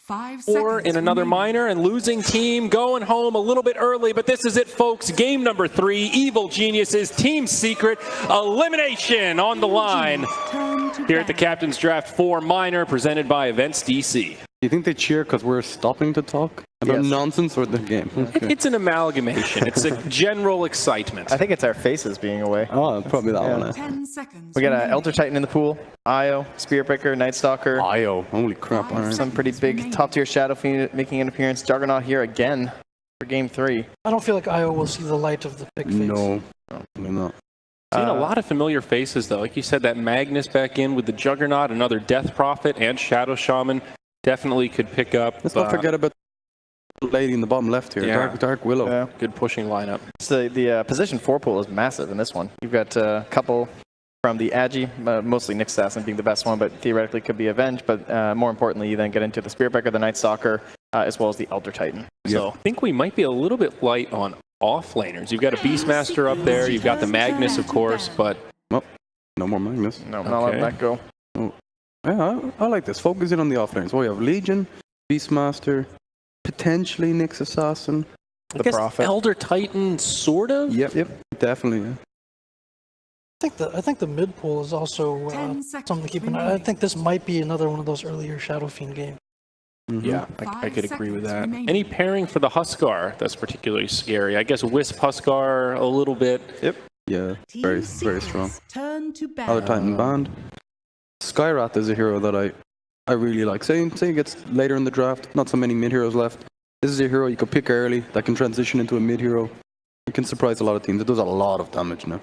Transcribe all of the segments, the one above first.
5 Or seconds in another remaining. minor, and losing team going home a little bit early, but this is it, folks. Game number 3, Evil Geniuses, Team Secret, elimination on the line here at the Captain's Draft 4 Minor, presented by Events DC. Do you think they cheer because we're stopping to talk about nonsense or the game? Okay. It's an amalgamation. It's a general excitement. I think it's our faces being away. Oh, probably that one. 10 seconds We got remaining. Elder Titan in the pool, Io, Spirit Breaker, Night Stalker. Io. Holy crap. All right. Some pretty big top-tier Shadow Fiend making an appearance. Juggernaut here again for Game 3. I don't feel like Io will see the light of the big face. No, probably not. Seen a lot of familiar faces, though. Like you said, that Magnus back in with the Juggernaut, another Death Prophet, and Shadow Shaman definitely could pick up. Let's not forget about the lady in the bottom left here, Yeah. Dark Willow. Yeah. Good pushing lineup. So the position 4 pool is massive in this one. You've got a couple from the Agi, mostly Nyx Assassin being the best one, but theoretically could be Avenge. But more importantly, you then get into the Spirit Breaker, the Night Stalker, as well as the Elder Titan. So I think we might be a little bit light on off-laners. You've got a Beastmaster up there, you've got the Magnus, of course, but... Oh, no more Magnus. no, I'm not letting that go. Oh. Yeah, I like this. Focus in on the offlanes. Well, you have Legion, Beastmaster, potentially Nyx Assassin. I guess Prophet. Elder Titan, sort of? Yep. Definitely, yeah. I think the mid pool is also 10 seconds something to keep an eye. I think this might be another one of those earlier Shadow Fiend games. Yeah, I could agree with 5 that. seconds remaining. Any pairing for the Huskar that's particularly scary? I guess Wisp Huskar a little bit. Yep. Yeah, Team very Secrets, strong. Turn to Other battle. Titan band. Skyrath is a hero that I really like. Say it gets later in the draft, not so many mid heroes left. This is a hero you could pick early that can transition into a mid hero. It can surprise a lot of teams. It does a lot of damage now.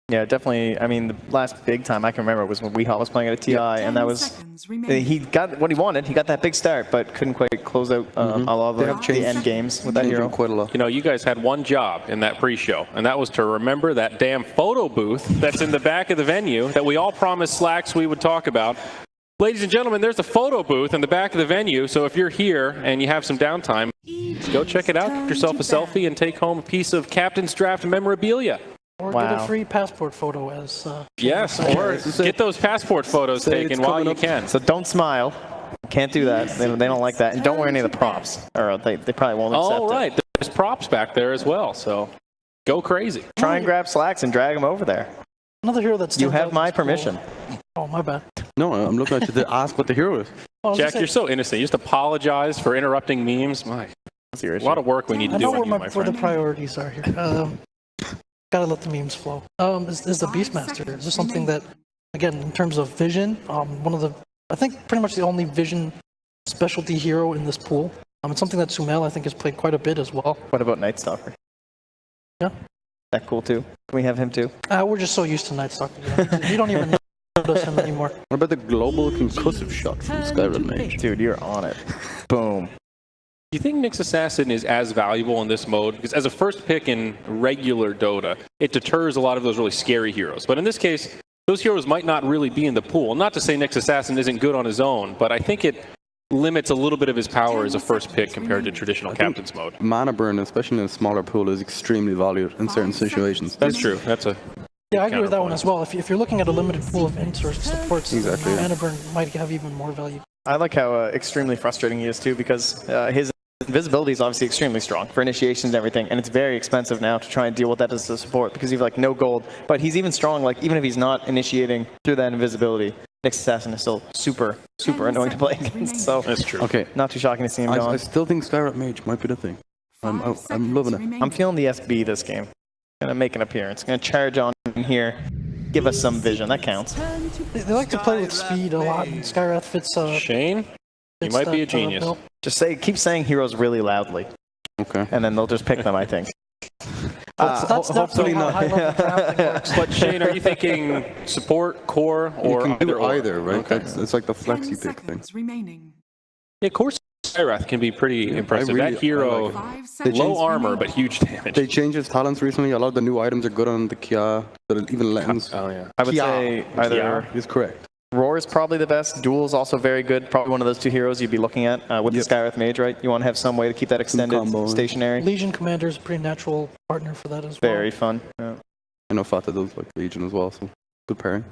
Yeah, definnie. I mean, the last big time I can remember was when Weehawk was playing at a TI, and that 10 was... seconds remaining. He got what he wanted. He got that big start, but couldn't quite close out a lot of They have the changed- end games with that Changing hero. quite a lot. You know, you guys had one job in that pre-show, and that was to remember that damn photo booth that's in the back of the venue that we all promised Slacks we would talk about. Ladies and gentlemen, there's a photo booth in the back of the venue, so if you're here and you have some downtime, go check it out, get yourself a selfie, and take home a piece of Captain's Draft memorabilia. Or Wow. get a free passport photo as... Yes, or get those passport photos Say taken it's while coming you up. can. So don't smile. Can't do that. They don't like that. And don't wear any of the props, or they probably won't accept All it. right, there's props back there as well, so go crazy. Try and grab Slacks and drag him over there. Another hero that's... You have my permission. Oh, my bad. No, I'm looking at you to ask what the hero is. Oh, I was Jack, gonna say, you're so innocent. You just apologize for interrupting memes. My, That's your a issue. lot of work we need to I do know on you, where my the friend. priorities are here. Gotta let the memes flow. Is the 5 Beastmaster? Is seconds this something that, again, in terms of vision, one of the, I think pretty much the only vision specialty hero in this pool. It's something that Sumail, I think, has played quite a bit as well. What about Night Stalker? Yeah. That cool too? Can we have him too? We're just so used to Night Stalker. You don't even notice him anymore. What about the global concussive shot from Skyrim Mage? Dude, you're on it. Boom. Do you think Nyx Assassin is as valuable in this mode? Because as a first pick in regular Dota, it deters a lot of those really scary heroes. But in this case, those heroes might not really be in the pool. Not to say Nyx Assassin isn't good on his own, but I think it limits a little bit of his power as a first pick compared to traditional Captain's mode. Mana burn, especially in a smaller pool, is extremely valued in certain situations. That's true. That's a... Yeah, I agree with that one as well. If you're looking at a limited pool of ints or supports, Exactly, yeah. Mana Burn might have even more value. I like how extremely frustrating he is too, because his invisibility is obviously extremely strong for initiations and everything, and it's very expensive now to try and deal with that as a support because you have like no gold. But he's even strong, like even if he's not initiating through that invisibility, Nyx Assassin is still super annoying to play against. So That's true. Okay, not too shocking to see him I gone. still think Skyrim Mage might be the thing. I'm loving it. I'm feeling the SB this game. Gonna make an appearance. Gonna charge on in here. Give us some vision. That counts. They like to play with speed a lot, and Skyrath fits. Shane, you fits might be a that, genius. bill. Just keep saying heroes really loudly, Okay. and then they'll just pick them, I think. That's hopefully definitely how not. high-level drafting works. But Shane, are you thinking support, core, You or can do or? either, right? Okay. It's like the flexi 10 pick thing. seconds remaining. Yeah, core Skyrath can be pretty impressive. really- That hero, I like 5 seconds low armor, remaining. but huge damage. They changed his talents recently. A lot of the new items are good on the Kia, the even lens. Oh, yeah. I would Kia. say either Kia. Is correct. Roar is probably the best. Duel is also very good. Probably one of those two heroes you'd be looking at with the Skyrath Mage, right? You want to have some way to keep that extended combo. stationary. Legion Commander is a pretty natural partner for that as well. Very fun. Yeah. I know Fata does like Legion as well, so good pairing.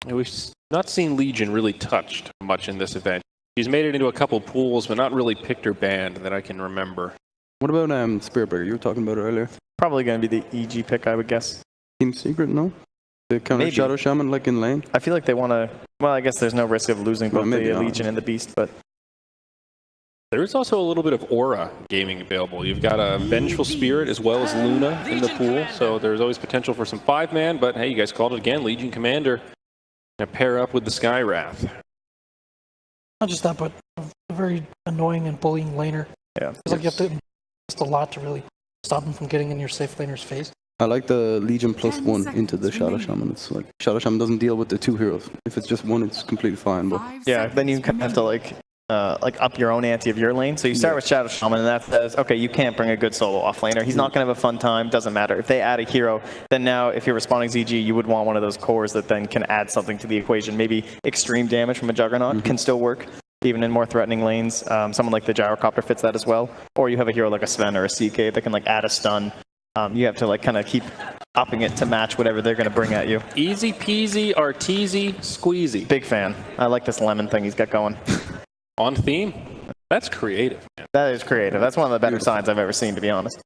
We Not seen Legion really touched much in this event. She's made it into a couple pools, but not really picked her band that I can remember. What about Spiritbreaker? You were talking about it earlier. Probably going to be the EG pick, I would guess. Team Secret, no? The counter Maybe. Shadow Shaman like in lane? I feel like they want to... Well, I guess there's no risk of losing both maybe the not. Legion and the Beast, but... There is also a little bit of aura gaming available. You've got a Vengeful Spirit as well as Luna in the pool, so there's always potential for some 5-man, but hey, you guys called it again. Legion Commander going to pair up with the Skywrath. Not just that, but a very annoying and bullying laner. Yeah. It's like you have to invest a lot to really stop him from getting in your safe laner's face. I like the Legion +1 into the Shadow Shaman. It's like Shadow Shaman doesn't deal with the 2 heroes. If it's just one, it's completely fine. But Yeah, then you kind of have to like up your own ante of your lane. So you start with Shadow Shaman, and that says, okay, you can't bring a good solo offlaner. He's not going to have a fun time. Doesn't matter. If they add a hero, then now if you're responding ZG, you would want one of those cores that then can add something to the equation. Maybe extreme damage from a Juggernaut can still work, even in more threatening lanes. Someone like the Gyrocopter fits that as well. Or you have a hero like a Sven or a CK that can like add a stun. You have to like kind of keep upping it to match whatever they're going to bring at you. Easy peasy, arteasy, squeezy. Big fan. I like this lemon thing he's got going. On theme? That's creative, man. That is creative. That's one of the better signs I've ever seen, to be honest.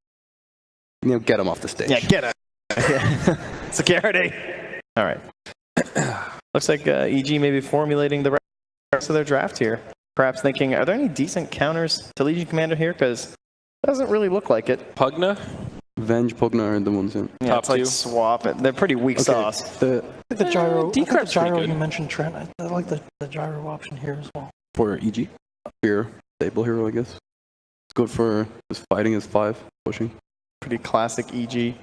you know, get him off the stage. Yeah, get it. Security. All right. Looks like EG may be formulating the rest of their draft here. Perhaps thinking, are there any decent counters to Legion Commander here? Because it doesn't really look like it. Pugna? Venge, Pugna are the ones in. Yeah, Top it's like two. swap it. They're pretty weak sauce. The, The gyro, I think the Decrep's pretty gyro good. you mentioned, Trent. I like the gyro option here as well. for EG, Fear, stable hero, I guess. It's good for just fighting as 5, pushing. Pretty classic EG.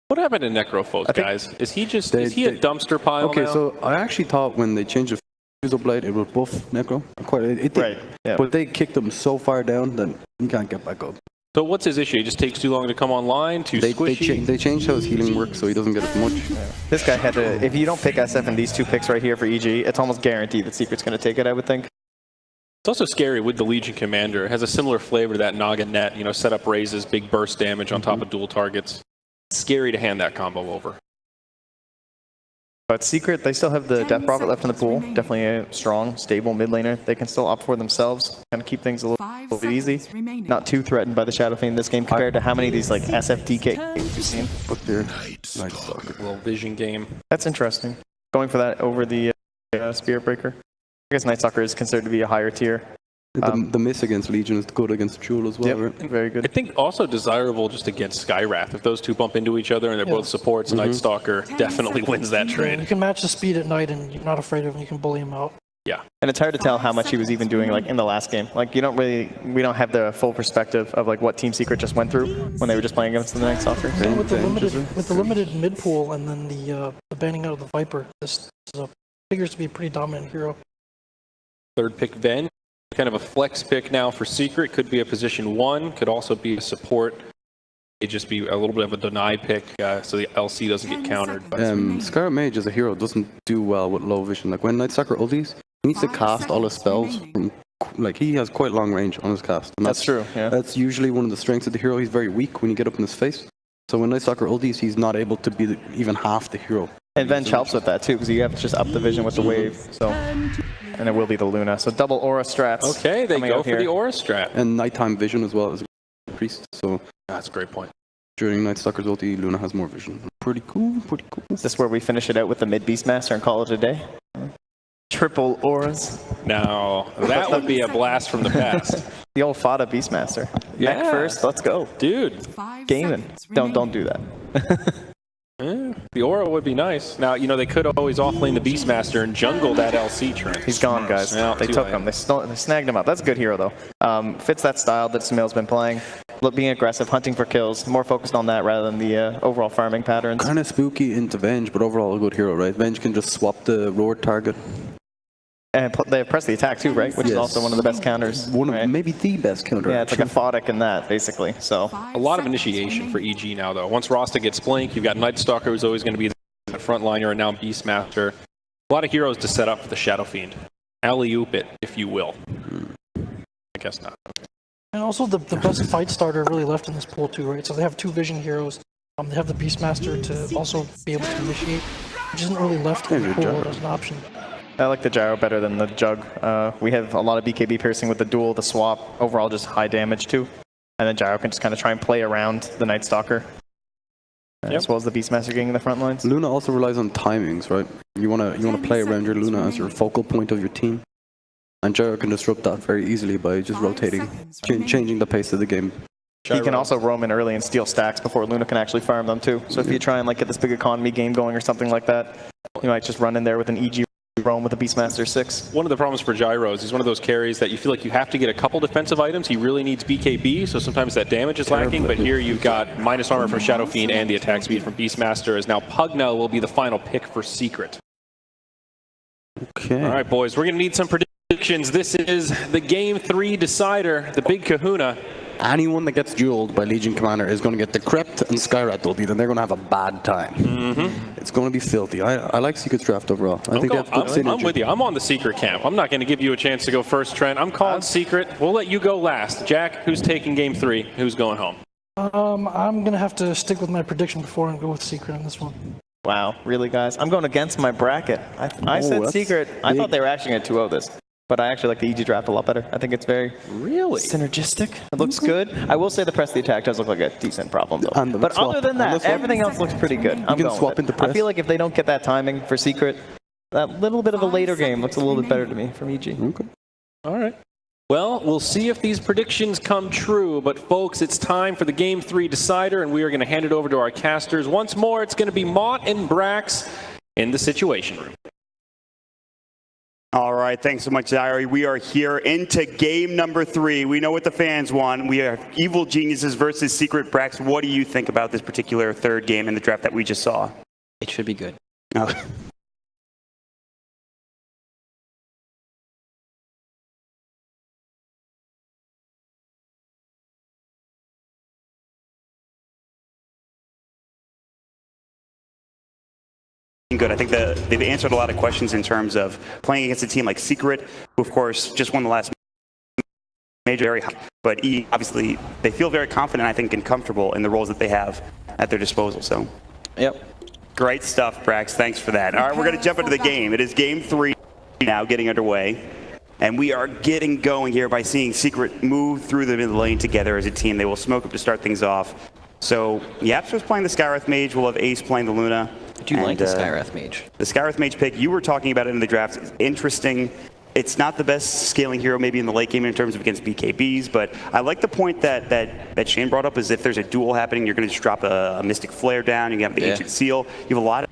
What happened to Necrophos, I think- guys? Is he just They- is he a they- dumpster pile Okay, now? so I actually thought when they changed the Fuse of Blade, it would buff Necro. It did. Right, yeah. But they kicked him so far down that he can't get back up. So what's his issue? He just takes too long to come online, too They squishy? changed how his healing works so he doesn't get as much. This guy had to, if you don't pick SF in these 2 picks right here for EG, it's almost guaranteed that Secret's going to take it, I would think. It's also scary with the Legion Commander. It has a similar flavor to that Naga Net, you know, setup raises, big burst damage on top of dual targets. It's scary to hand that combo over. But Secret, they still have the Death Prophet left in the pool. Definitely a strong, stable mid laner. They can still opt for themselves, kind of keep things a little bit easy. Not too threatened by the Shadow Fiend in this game compared to how many of these like SFDK games we've seen. But they're Night Stalker. A little vision game. That's interesting. Going for that over the Spirit Breaker. I guess Night Stalker is considered to be a higher tier. The miss against Legion is good against Jewel as well, right? Very I good. think also desirable just against Skywrath. If those two bump into each other and they're both supports, Night Stalker definitely wins that You trade. can match the speed at night, and you're not afraid of him. You can bully him out. Yeah. And it's hard to tell how much he was even doing like in the last game. Like we don't have the full perspective of like what Team Secret just went through when they were just playing against the Night Stalker. So with the limited mid pool and then the banning out of the Viper, this figures to be a pretty dominant hero. Third pick, Ven. Kind of a flex pick now for Secret. Could be a position 1. Could also be a support. It'd just be a little bit of a deny pick so the LC doesn't get countered. Scarlet Mage as a hero doesn't do well with low vision. Like when Night Stalker ulties, he needs to cast all his spells from, like he has quite long range on his cast. And That's true, yeah. That's usually one of the strengths of the hero. He's very weak when you get up in his face. So when Night Stalker ulties, he's not able to be even half the hero. And Venge helps with that too, because you have to just up the vision with the wave. So, and it will be the Luna. So double aura strats. Okay, they coming go out for here. the Aura Strat. And nighttime vision as well is increased. So That's a great point. during Night Stalker's ulti, Luna has more vision. Pretty cool, pretty cool. Is this where we finish it out with the mid Beastmaster and call it a day? Triple auras. Now, that would be a blast from the past. The old Fada Beastmaster. Yeah. Neck first, let's go. Dude, Gaming. Don't do that. the Aura would be nice. Now, you know, they could always offlane the Beastmaster and jungle that LC train. He's gone, guys. Yeah, They too took late. him. They snagged him up. That's a good hero, though. Fits that style that Samil's been playing. Being aggressive, hunting for kills, more focused on that rather than the overall farming patterns. Kind of spooky into Venge, but overall a good hero, right? Venge can just swap the roar target. And they press the attack too, right? Which is Yes. also one of the best counters. One of right? maybe the best counter. Yeah, it's like a Photic in that, basically. So A lot of initiation for EG now, though. Once Rasta gets Blink, you've got Night Stalker, who's always going to be the front liner, and now Beastmaster. A lot of heroes to set up for the Shadow Fiend. Alley-oop it, if you will. I guess not. And also the best fight starter really left in this pool too, right? So they have 2 vision heroes. They have the Beastmaster to also be able to initiate. which isn't really left in the pool as an option. I like the gyro better than the jug. We have a lot of BKB piercing with the duel, the swap, overall just high damage too. And then gyro can just kind of try and play around the Night Stalker. As well as the Beastmaster getting in the front lines. Luna also relies on timings, right? You wanna play around your Luna as your focal point of your team. And gyro can disrupt that very easily by just rotating, changing the pace of the game. He can also roam in early and steal stacks before Luna can actually farm them too. So if you try and like get this big economy game going or something like that, you might just run in there with an EG roam with a Beastmaster 6. One of the problems for Gyro is he's one of those carries that you feel like you have to get a couple defensive items. He really needs BKB, so sometimes that damage is lacking, but here you've got minus armor from Shadow Fiend and the attack speed from Beastmaster, as now Pugnell will be the final pick for Secret. Okay. All right, boys, we're going to need some predictions. This is the Game 3 decider, the big kahuna. Anyone that gets dueled by Legion Commander is going to get Decrypt and Skyrat will be, then they're going to have a bad time. It's going to be filthy. I like Secret's draft overall. I think that's good synergy. I'm with you. I'm on the Secret camp. I'm not going to give you a chance to go first, Trent. I'm calling Secret. We'll let you go last. Jack, who's taking Game 3? Who's going home? I'm going to have to stick with my prediction before and go with Secret on this one. Wow, really, guys? I'm going against my bracket. I said Secret. I thought they were actually going to 2-0 this. But I actually like the EG draft a lot better. I think it's very synergistic. It looks good. I will say the press the attack does look like a decent problem, though. But other than that, everything else looks pretty good. I'm going with it. I feel like if they don't get that timing for Secret, that little bit of a later game looks a little bit better to me from EG. Okay. All right. Well, we'll see if these predictions come true. But, folks, it's time for the Game 3 decider, and we are going to hand it over to our casters. Once more, it's going to be Mott and Brax in the Situation Room. All right, thanks so much, Diary. We are here into game number 3. We know what the fans want. We have Evil Geniuses versus Secret. Brax, what do you think about this particular third game in the draft that we just saw? It should be good. Oh. Good. I think they've answered a lot of questions in terms of playing against a team like Secret, who of course just won the last major, very high. But obviously they feel very confident, I think, and comfortable in the roles that they have at their disposal. So, yep. Great stuff, Brax. Thanks for that. All right, we're going to jump into the game. It is Game 3 now, getting underway. And we are getting going here by seeing Secret move through the mid lane together as a team. They will smoke up to start things off. So, Yapster's playing the Skywrath Mage. We'll have Ace playing the Luna. Do you like the Skywrath Mage? The Skywrath Mage pick, you were talking about it in the draft. It's interesting. It's not the best scaling hero maybe in the late game in terms of against BKBs, but I like the point that Shane brought up, is if there's a duel happening, you're going to just drop a Mystic Flare down, you have the Ancient Seal. You have a lot of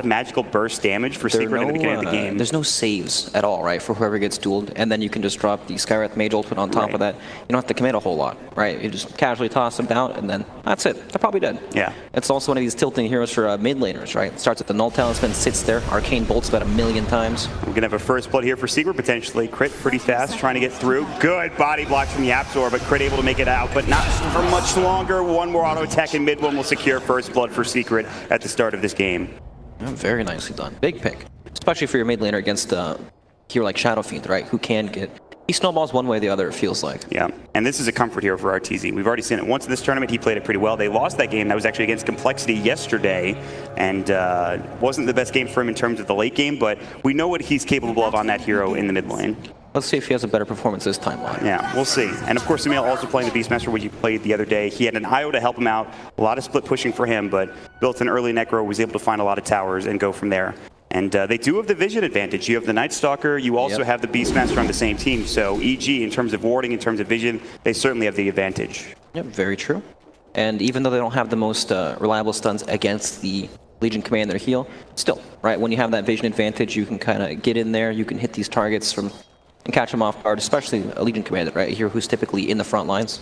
magical burst damage for Secret in the beginning of the game. There's no saves at all, right, for whoever gets dueled, and then you can just drop the Skywrath Mage ultimate on top of that. You don't have to commit a whole lot, right? You just casually toss them down, and then that's it. They're probably dead. Yeah. It's also one of these tilting heroes for mid laners, right? It starts at the Null Talisman, sits there, Arcane Bolts about 1,000,000 times. We're going to have a first blood here for Secret, potentially. Crit pretty fast, trying to get through. Good body block from Yapzor, but Crit able to make it out, but not for much longer. One more auto attack, and MidOne will secure first blood for Secret at the start of this game. Very nicely done. Big pick. Especially for your mid laner against a hero like Shadow Fiend, right? Who can get... He snowballs one way or the other, it feels like. Yeah, and this is a comfort hero for RTZ. We've already seen it once in this tournament. He played it pretty well. They lost that game. That was actually against Complexity yesterday, and wasn't the best game for him in terms of the late game, but we know what he's capable of on that hero in the mid lane. Let's see if he has a better performance this time on. Yeah, we'll see. And of course, Sumail also playing the Beastmaster, which he played the other day. He had an IO to help him out. A lot of split pushing for him, but built an early Necro, was able to find a lot of towers and go from there. And they do have the vision advantage. You have the Night Stalker. You also have the Beastmaster on the same team. So EG, in terms of warding, in terms of vision, they certainly have the advantage. Yep, very true. And even though they don't have the most reliable stuns against the Legion Commander heal, still, right, when you have that vision advantage, you can kind of get in there, you can hit these targets from and catch them off guard, especially a Legion Commander, right, here who's typically in the front lines.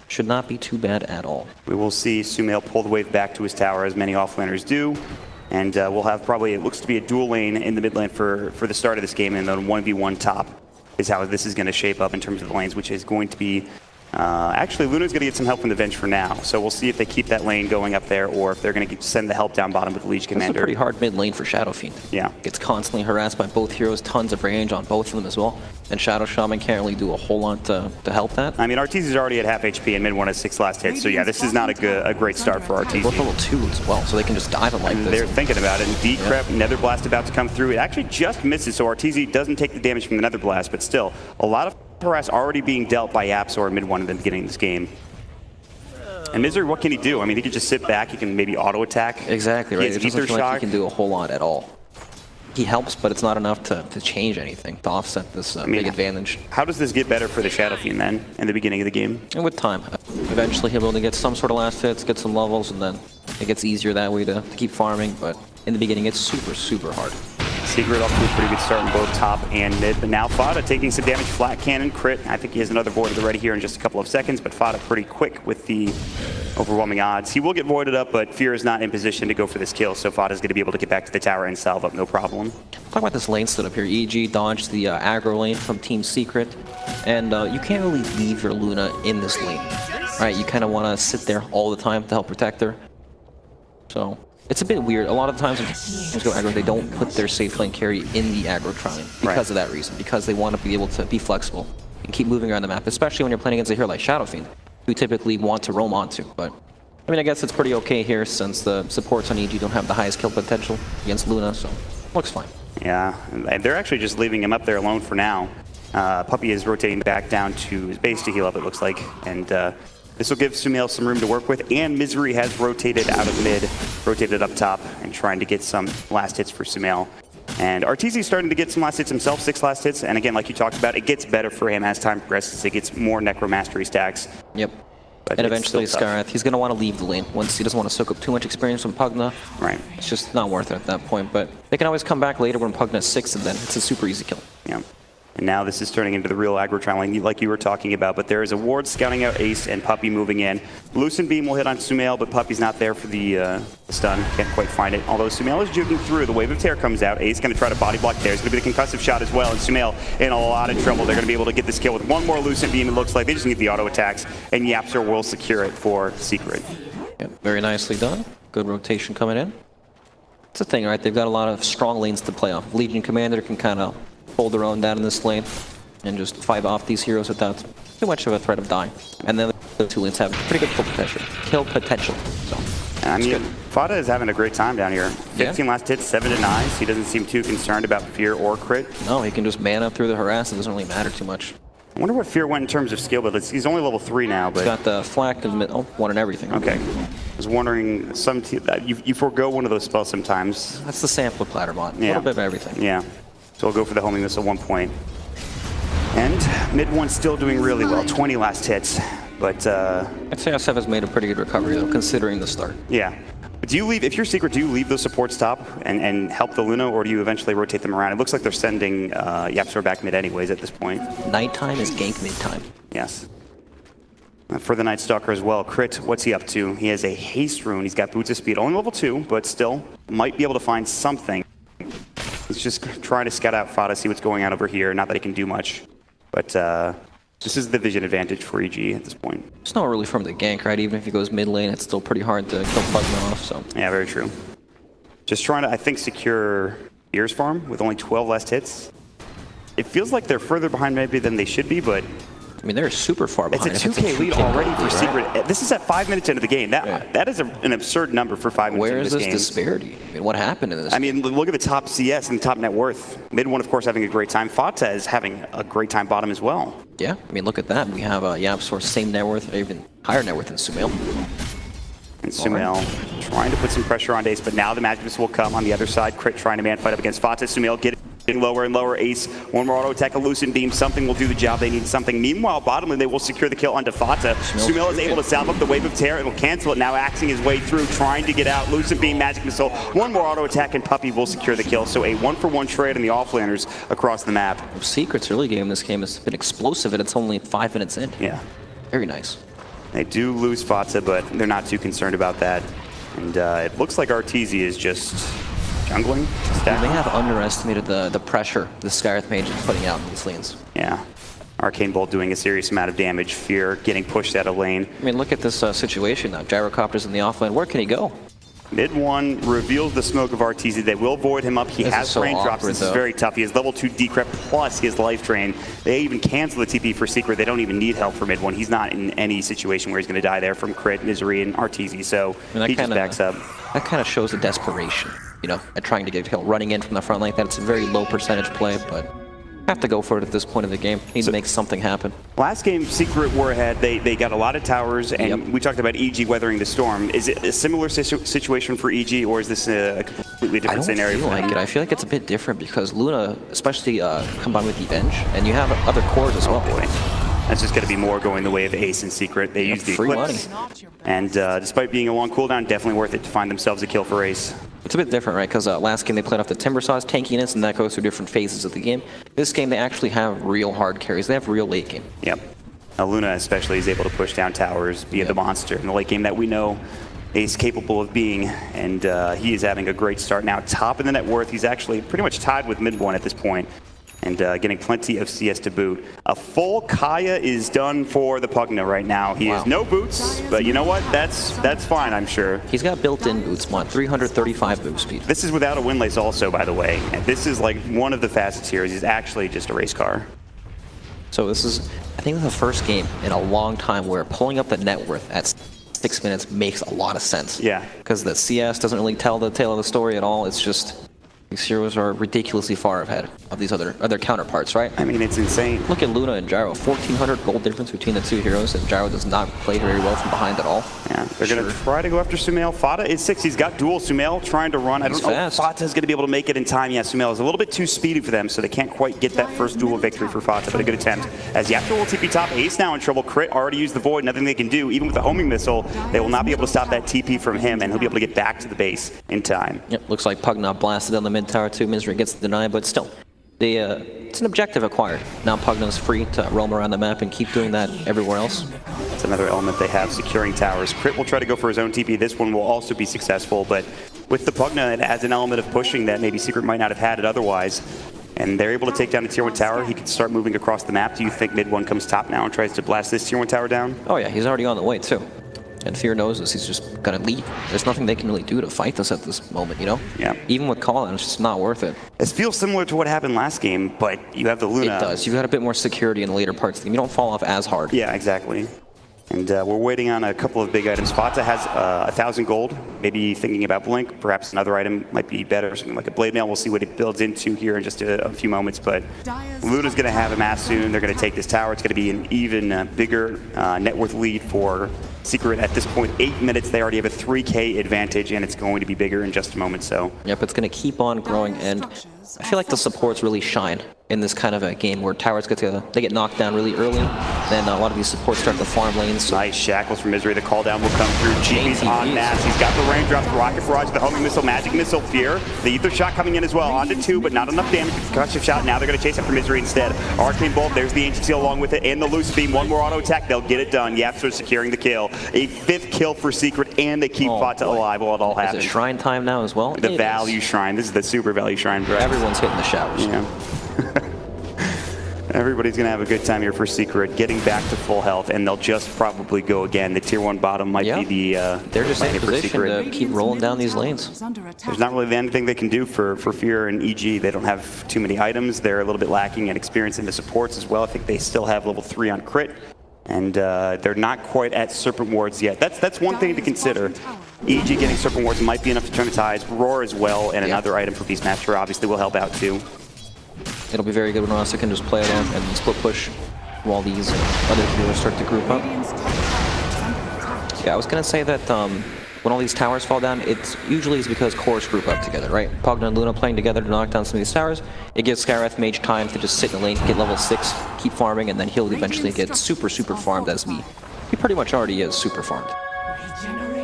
Should not be too bad at all. We will see Sumail pull the wave back to his tower, as many offlaners do. And we'll have probably, it looks to be a dual lane in the mid lane for the start of this game, and then 1v1 top is how this is going to shape up in terms of the lanes, which is going to be Actually, Luna's going to get some help from the bench for now, so we'll see if they keep that lane going up there or if they're going to send the help down bottom with the Legion It's a Commander. pretty hard mid lane for Shadow Fiend. Yeah. Gets constantly harassed by both heroes, tons of range on both of them as well. And Shadow Shaman can't really do a whole lot to help that. I mean, Arteezy's already at half HP and MidOne has 6 last hits, so yeah, this is not a great start for Both Arteezy. level 2 as well, so they can just dive him like this. They're thinking about it. And Decrep, Nether Blast about to come through. It actually just misses, so Arteezy doesn't take the damage from the Nether Blast, but still, a lot of harass already being dealt by YapzOr and MidOne at the beginning of this game. And Misery, what can he do? I mean, he could just sit back. He can maybe auto attack. Exactly, right. He It has doesn't Ether feel like Shock. he can do a whole lot at all. He helps, but it's not enough to change anything, to offset this big advantage. How does this get better for the Shadow Fiend then, in the beginning of the game? And with time, eventually he'll be able to get some sort of last hits, get some levels, and then it gets easier that way to keep farming, but in the beginning it's super, super hard. Secret off to a pretty good start in both top and mid, but now Fada taking some damage, flat cannon, crit. I think he has another void at the ready here in just a couple of seconds, but Fada pretty quick with the overwhelming odds. He will get voided up, but Fear is not in position to go for this kill, so Fada's going to be able to get back to the tower and salve up no problem. Talk about this lane setup here. EG dodged the aggro lane from Team Secret, and you can't really leave your Luna in this lane, right? You kind of want to sit there all the time to help protect her. So it's a bit weird. A lot of the times when teams go aggro, they don't put their safe lane carry in the aggro triangle because of that reason, because they want to be able to be flexible and keep moving around the map, especially when you're playing against a hero like Shadow Fiend, who typically want to roam onto. But I mean, I guess it's pretty okay here since the supports on EG don't have the highest kill potential against Luna, so looks fine. Yeah, and they're actually just leaving him up there alone for now. Puppey is rotating back down to his base to heal up, it looks like, and this will give Sumail some room to work with, and Misery has rotated out of mid, rotated up top, and trying to get some last hits for Sumail. And Arteezy's starting to get some last hits himself, 6 last hits, and again, like you talked about, it gets better for him as time progresses. It gets more Necromastery stacks. Yep. But And it's eventually still tough. Skyrath, he's going to want to leave the lane once he doesn't want to soak up too much experience from Pugna. Right. It's just not worth it at that point, but they can always come back later when Pugna's 6 and then it's a super easy kill. Yeah. And now this is turning into the real aggro trial like you were talking about, but there is a ward scouting out Ace and Puppey moving in. Lucent Beam will hit on Sumail, but Puppey's not there for the stun. Can't quite find it. Although Sumail is juking through. The Wave of Terror comes out. Ace going to try to body block there. It's going to be the concussive shot as well, and Sumail in a lot of trouble. They're going to be able to get this kill with one more Lucent Beam, it looks like. They just need the auto attacks, and YapzOr will secure it for Secret. Yep, very nicely done. Good rotation coming in. It's the thing, right? They've got a lot of strong lanes to play off. Legion Commander can kind of hold their own down in this lane and just fight off these heroes without too much of a threat of dying. And then the 2 lanes have pretty good kill potential. So, I mean, Fada is having a great time down here. 15 last hits, 7 denies. He doesn't seem too concerned about Fear or crit. no, he can just man up through the harass. It doesn't really matter too much. I wonder what Fear went in terms of skill, but he's only level 3 now. But He's got the flak and one and everything. okay. I was wondering, you forego one of those spells sometimes. That's the sample Clatterbot. A Yeah. little bit of everything. Yeah. So I'll go for the homing missile at 1 point. And MidOne still doing really well, 20 last hits. But I'd say SF has made a pretty good recovery though, considering the start. yeah. But do you leave, if you're Secret, do you leave those supports top and help the Luna, or do you eventually rotate them around? It looks like they're sending YapzOr back mid anyways at this point. Nighttime is gank mid time. Yes. For the Night Stalker as well, Crit, what's he up to? He has a haste rune. He's got boots of speed, only level 2, but still might be able to find something. He's just trying to scout out Fada, see what's going on over here. Not that he can do much, but this is the vision advantage for EG at this point. It's not really from the gank, right? Even if he goes mid lane, it's still pretty hard to kill Pugna off, so. Yeah, very true. Just trying to, I think, secure Ears Farm with only 12 last hits. It feels like they're further behind maybe than they should be, but I mean, they're super far behind. it's a 2K lead already for Secret. Right? This is at 5 minutes into the game. That is an absurd number for 5 minutes Where into is this this game. disparity? I mean, what happened in this? I mean, look at the top CS and the top net worth. MidOne, of course, having a great time. Fata is having a great time bottom as well. Yeah, I mean, look at that. We have YapzOr, same net worth, or even higher net worth than Sumail. And Sumail trying to put some pressure on Ace, but now the Magic Missile will come on the other side. Crit trying to man fight up against Fata. Sumail getting lower and lower. Ace, one more auto attack, a Lucent Beam. Something will do the job. They need something. Meanwhile, bottom lane, they will secure the kill onto Fata. Sumail is able to salve up the Wave of Terror and will cancel it. Now axing his way through, trying to get out. Lucent Beam, Magic Missile. One more auto attack, and Puppey will secure the kill. So a 1-for-1 trade on the offlaners across the map. Secret's early game in this game has been explosive, and it's only 5 minutes in. Yeah. Very nice. They do lose Fata, but they're not too concerned about that. And it looks like Arteezy is just jungling. They have underestimated the pressure the Skyrath Mage is putting out in these lanes. Yeah. Arcane Bolt doing a serious amount of damage. Fear getting pushed out of lane. I mean, look at this situation now. Gyrocopter's in the offlane. Where can he go? MidOne reveals the smoke of RTZ. They will void him up. He has so rain drops. awkward, This is though. very tough. He has level 2 decrypt plus his life drain. They even cancel the TP for Secret. They don't even need help for MidOne. He's not in any situation where he's going to die there from crit, misery, and RTZ. So he just backs up. That kind of shows the desperation, you know, at trying to get a kill, running in from the front like that. It's a very low percentage play, but have to go for it at this point of the game. Need to make something happen. Last game, Secret were ahead. They got a lot of towers, and we talked about EG weathering the storm. Is it a similar situation for EG, or is this a completely different scenario? I don't feel like it. I feel like it's a bit different because Luna, especially combined with the bench, and you have other cores as well. Boy. That's just going to be more going the way of Ace and Secret. They use the free Eclipse, money. and despite being a long cooldown, definitely worth it to find themselves a kill for Ace. It's a bit different, right? Because last game they played off the Timbersaw's tankiness, and that goes through different phases of the game. This game they actually have real hard carries. They have real late game. Yep. Now Luna especially is able to push down towers via the monster in the late game that we know Ace capable of being, and he is having a great start now. Top in the net worth. He's actually pretty much tied with MidOne at this point, and getting plenty of CS to boot. A full Kaya is done for the Pugna right now. He has no boots, but you know what? That's fine, I'm sure. He's got built-in boots, 335 move speed. This is without a windlace also, by the way. And this is like one of the fastest heroes. He's actually just a race car. So this is, I think, the first game in a long time where pulling up the net worth at 6 minutes makes a lot of sense. Yeah. Because the CS doesn't really tell the tale of the story at all. It's just these heroes are ridiculously far ahead of these other counterparts, right? I mean, it's insane. Look at Luna and Gyro, 1,400 gold difference between the two heroes, and Gyro does not play very well from behind at all. Yeah, they're going to try to go after Sumail. Fata is 6. He's got dual. Sumail trying to run. I don't know if Fata is going to be able to make it in time. Yeah, Sumail is a little bit too speedy for them, so they can't quite get that first dual victory for Fata, but a good attempt. As Yaptor will TP top, Ace now in trouble. Crit already used the Void. Nothing they can do. Even with the homing missile, they will not be able to stop that TP from him, and he'll be able to get back to the base in time. Yep, looks like Pugna blasted on the mid tower too. Misery gets the deny, but still, it's an objective acquired. Now Pugna's free to roam around the map and keep doing that everywhere else. That's another element they have, securing towers. Crit will try to go for his own TP. This one will also be successful, but with the Pugna, it adds an element of pushing that maybe Secret might not have had it otherwise. And they're able to take down a tier 1 tower. He can start moving across the map. Do you think MidOne comes top now and tries to blast this tier 1 tower down? Oh yeah, he's already on the way too. And Fear knows this, he's just gonna leave. There's nothing they can really do to fight this at this moment, you know? Yeah. Even with call-out, it's just not worth it. This feels similar to what happened last game, but you have the Luna. It does. You've got a bit more security in the later parts of the game. You don't fall off as hard. Yeah, exactly. And we're waiting on a couple of big items. Fata has 1,000 gold, maybe thinking about Blink. Perhaps another item might be better, something like a Blade Mail. We'll see what it builds into here in just a few moments. But Luna's going to have a mass soon. They're going to take this tower. It's going to be an even bigger net worth lead for Secret at this point. 8 minutes, they already have a 3K advantage, and it's going to be bigger in just a moment. So yep, it's going to keep on growing, and I feel like the supports really shine in this kind of a game where towers get knocked down really early. Then a lot of these supports start to farm lanes. So nice shackles from Misery. The call down will come through. GP's on mass. He's got the raindrops, rocket barrage, the homing missile, magic missile, Fear. The ether shot coming in as well. Onto 2, but not enough damage. Concussion shot. Now they're going to chase after Misery instead. Arcane Bolt. There's the Ancient Seal along with it, and the loose beam. One more auto attack. They'll get it done. Yapster securing the kill. A 5th kill for Secret, and they keep Fata alive while it all happens. Is it shrine time now as well? The value shrine. This is the super value shrine. Bro. Everyone's hitting the showers. Yeah. Everybody's going to have a good time here for Secret, getting back to full health, and they'll just probably go again. The tier 1 bottom might be the they're just in position to keep rolling down these lanes. There's not really anything they can do for Fear and EG. They don't have too many items. They're a little bit lacking in experience in the supports as well. I think they still have level 3 on crit, and they're not quite at Serpent Wards yet. That's one thing to consider. EG getting Serpent Wards might be enough to turn the tides. Roar as well, and another item for Beastmaster obviously will help out too. It'll be very good when Rasa can just play along and split push while these other heroes start to group up. Yeah, I was going to say that when all these towers fall down, it usually is because cores group up together, right? Pugna and Luna playing together to knock down some of these towers. It gives Skywrath Mage time to just sit in the lane, get level 6, keep farming, and then he'll eventually get super farmed as he pretty much already is super farmed.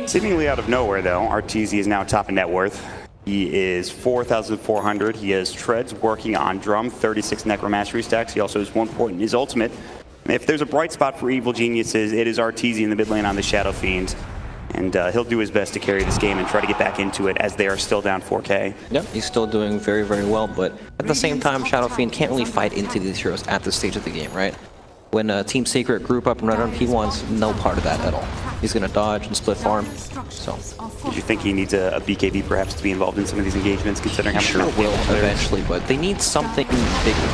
Seemingly out of nowhere though, RTZ is now top in net worth. He is 4,400. He has Treads working on Drum, 36 Necromastery stacks. He also has 1 point in his ultimate. If there's a bright spot for Evil Geniuses, it is RTZ in the mid lane on the Shadow Fiend. And he'll do his best to carry this game and try to get back into it as they are still down 4K. Yep, he's still doing very well, but at the same time, Shadow Fiend can't really fight into these heroes at this stage of the game, right? When Team Secret group up and run on, he wants no part of that at all. He's going to dodge and split farm. So Did you think he needs a BKB perhaps to be involved in some of these engagements, considering how much sure health will there is? eventually, but they need something bigger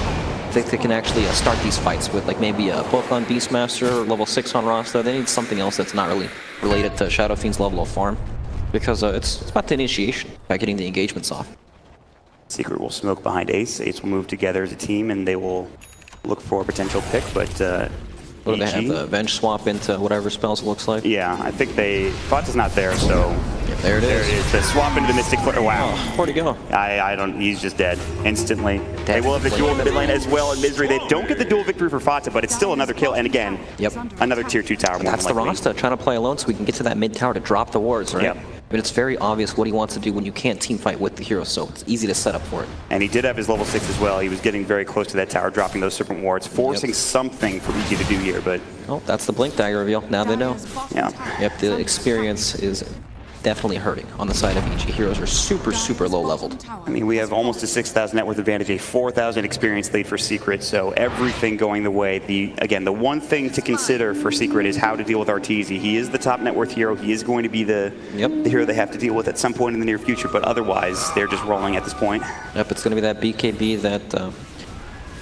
that they can actually start these fights with, like maybe a book on Beastmaster or level 6 on Rasta. They need something else that's not really related to Shadow Fiend's level of farm, because it's about the initiation, by getting the engagements off. Secret will smoke behind Ace. Ace will move together as a team, and they will look for a potential pick, but What do they have, EG? the Venge swap into whatever spells it looks like? Yeah, I think Fata's not there, so Yep, there it there is. it is. The swap into the Mystic Flare. Wow. Where'd he go? I don't, he's just dead instantly. They will have the duel in the mid lane as well in Misery. They don't get the duel victory for Fata, but it's still another kill, and again, Yep. another tier 2 tower more That's the than likely. Rasta trying to play alone so we can get to that mid tower to drop the wards, right? Yep. But it's very obvious what he wants to do when you can't team fight with the hero, so it's easy to set up for it. And he did have his level 6 as well. He was getting very close to that tower, dropping those Serpent Wards, forcing something for EG to do here, but Oh, that's the Blink Dagger reveal. Now they know. yeah. Yep, the experience is definitely hurting on the side of EG. Heroes are super, super low leveled. I mean, we have almost a 6,000 net worth advantage, a 4,000 experience lead for Secret, so everything going the way. Again, the one thing to consider for Secret is how to deal with Arteezy. He is the top net worth hero. He is going to be the hero they have to deal with at some point in the near future, but otherwise, they're just rolling at this point. Yep, it's going to be that BKB that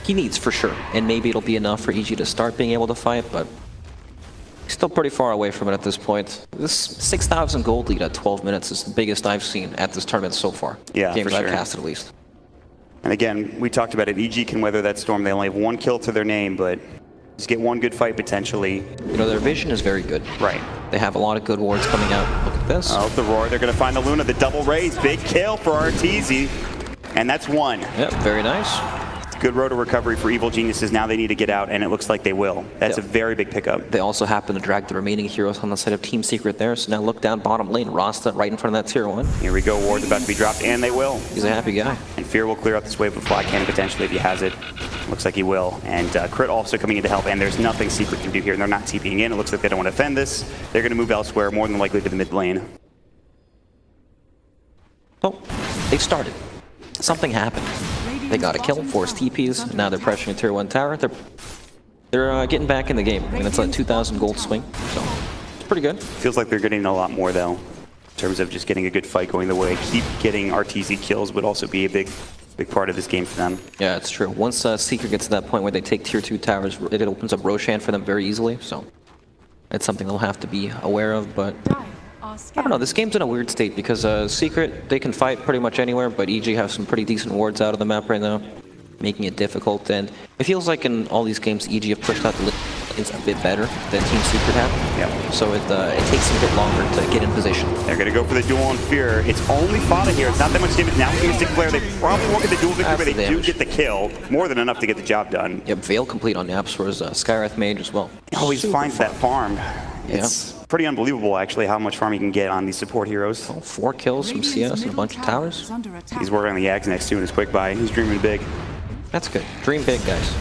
he needs for sure. And maybe it'll be enough for EG to start being able to fight, but he's still pretty far away from it at this point. This 6,000 gold lead at 12 minutes is the biggest I've seen at this tournament so far. Yeah, Games for I've sure. casted at least. And again, we talked about it. EG can weather that storm. They only have one kill to their name, but just get one good fight potentially. You know, their vision is very good. Right. They have a lot of good wards coming out. Look at this. Oh, the roar. They're going to find the Luna. The double raise. Big kill for Arteezy. And that's one. Yep, very nice. Good roto recovery for Evil Geniuses. Now they need to get out, and it looks like they will. That's Yep. a very big pickup. They also happen to drag the remaining heroes on the side of Team Secret there, so now look down bottom lane. Rasta right in front of that tier 1. Here we go. Ward's about to be dropped, and they will. He's a happy guy. And Fear will clear out this wave of Fly Cannon potentially if he has it. Looks like he will. And Crit also coming in to help, and there's nothing Secret can do here, and they're not TPing in. It looks like they don't want to defend this. They're going to move elsewhere, more than likely to the mid lane. Oh, they started. Something happened. They got a kill, forced TPs, now they're pressuring a tier 1 tower. They're getting back in the game, and it's a 2,000 gold swing, so it's pretty good. Feels like they're getting a lot more, though, in terms of just getting a good fight going the way. Keep getting RTZ kills would also be a big part of this game for them. Yeah, it's true. Once Seeker gets to that point where they take tier 2 towers, it opens up Roshan for them very easily, so it's something they'll have to be aware of, but I don't know, this game's in a weird state because Secret, they can fight pretty much anywhere, but EG have some pretty decent wards out of the map right now, making it difficult, and it feels like in all these games, EG have pushed out the lanes a bit better than Team Secret have. Yeah. So it takes them a bit longer to get in position. They're going to go for the duel on Fear. It's only Fata here. It's not that much damage. Now with Mystic Flare, they probably won't get the duel victory, but they do get the kill. More than enough to get the job done. Yep, Veil complete on Naps, whereas Skywrath Mage as well. He always Super finds fun. that farm. It's pretty unbelievable, actually, how much farm you can get on these support heroes. 4 kills from CS and a bunch of towers. He's working on the Yags next to in his quick buy. He's dreaming big. That's good. Dream big, guys.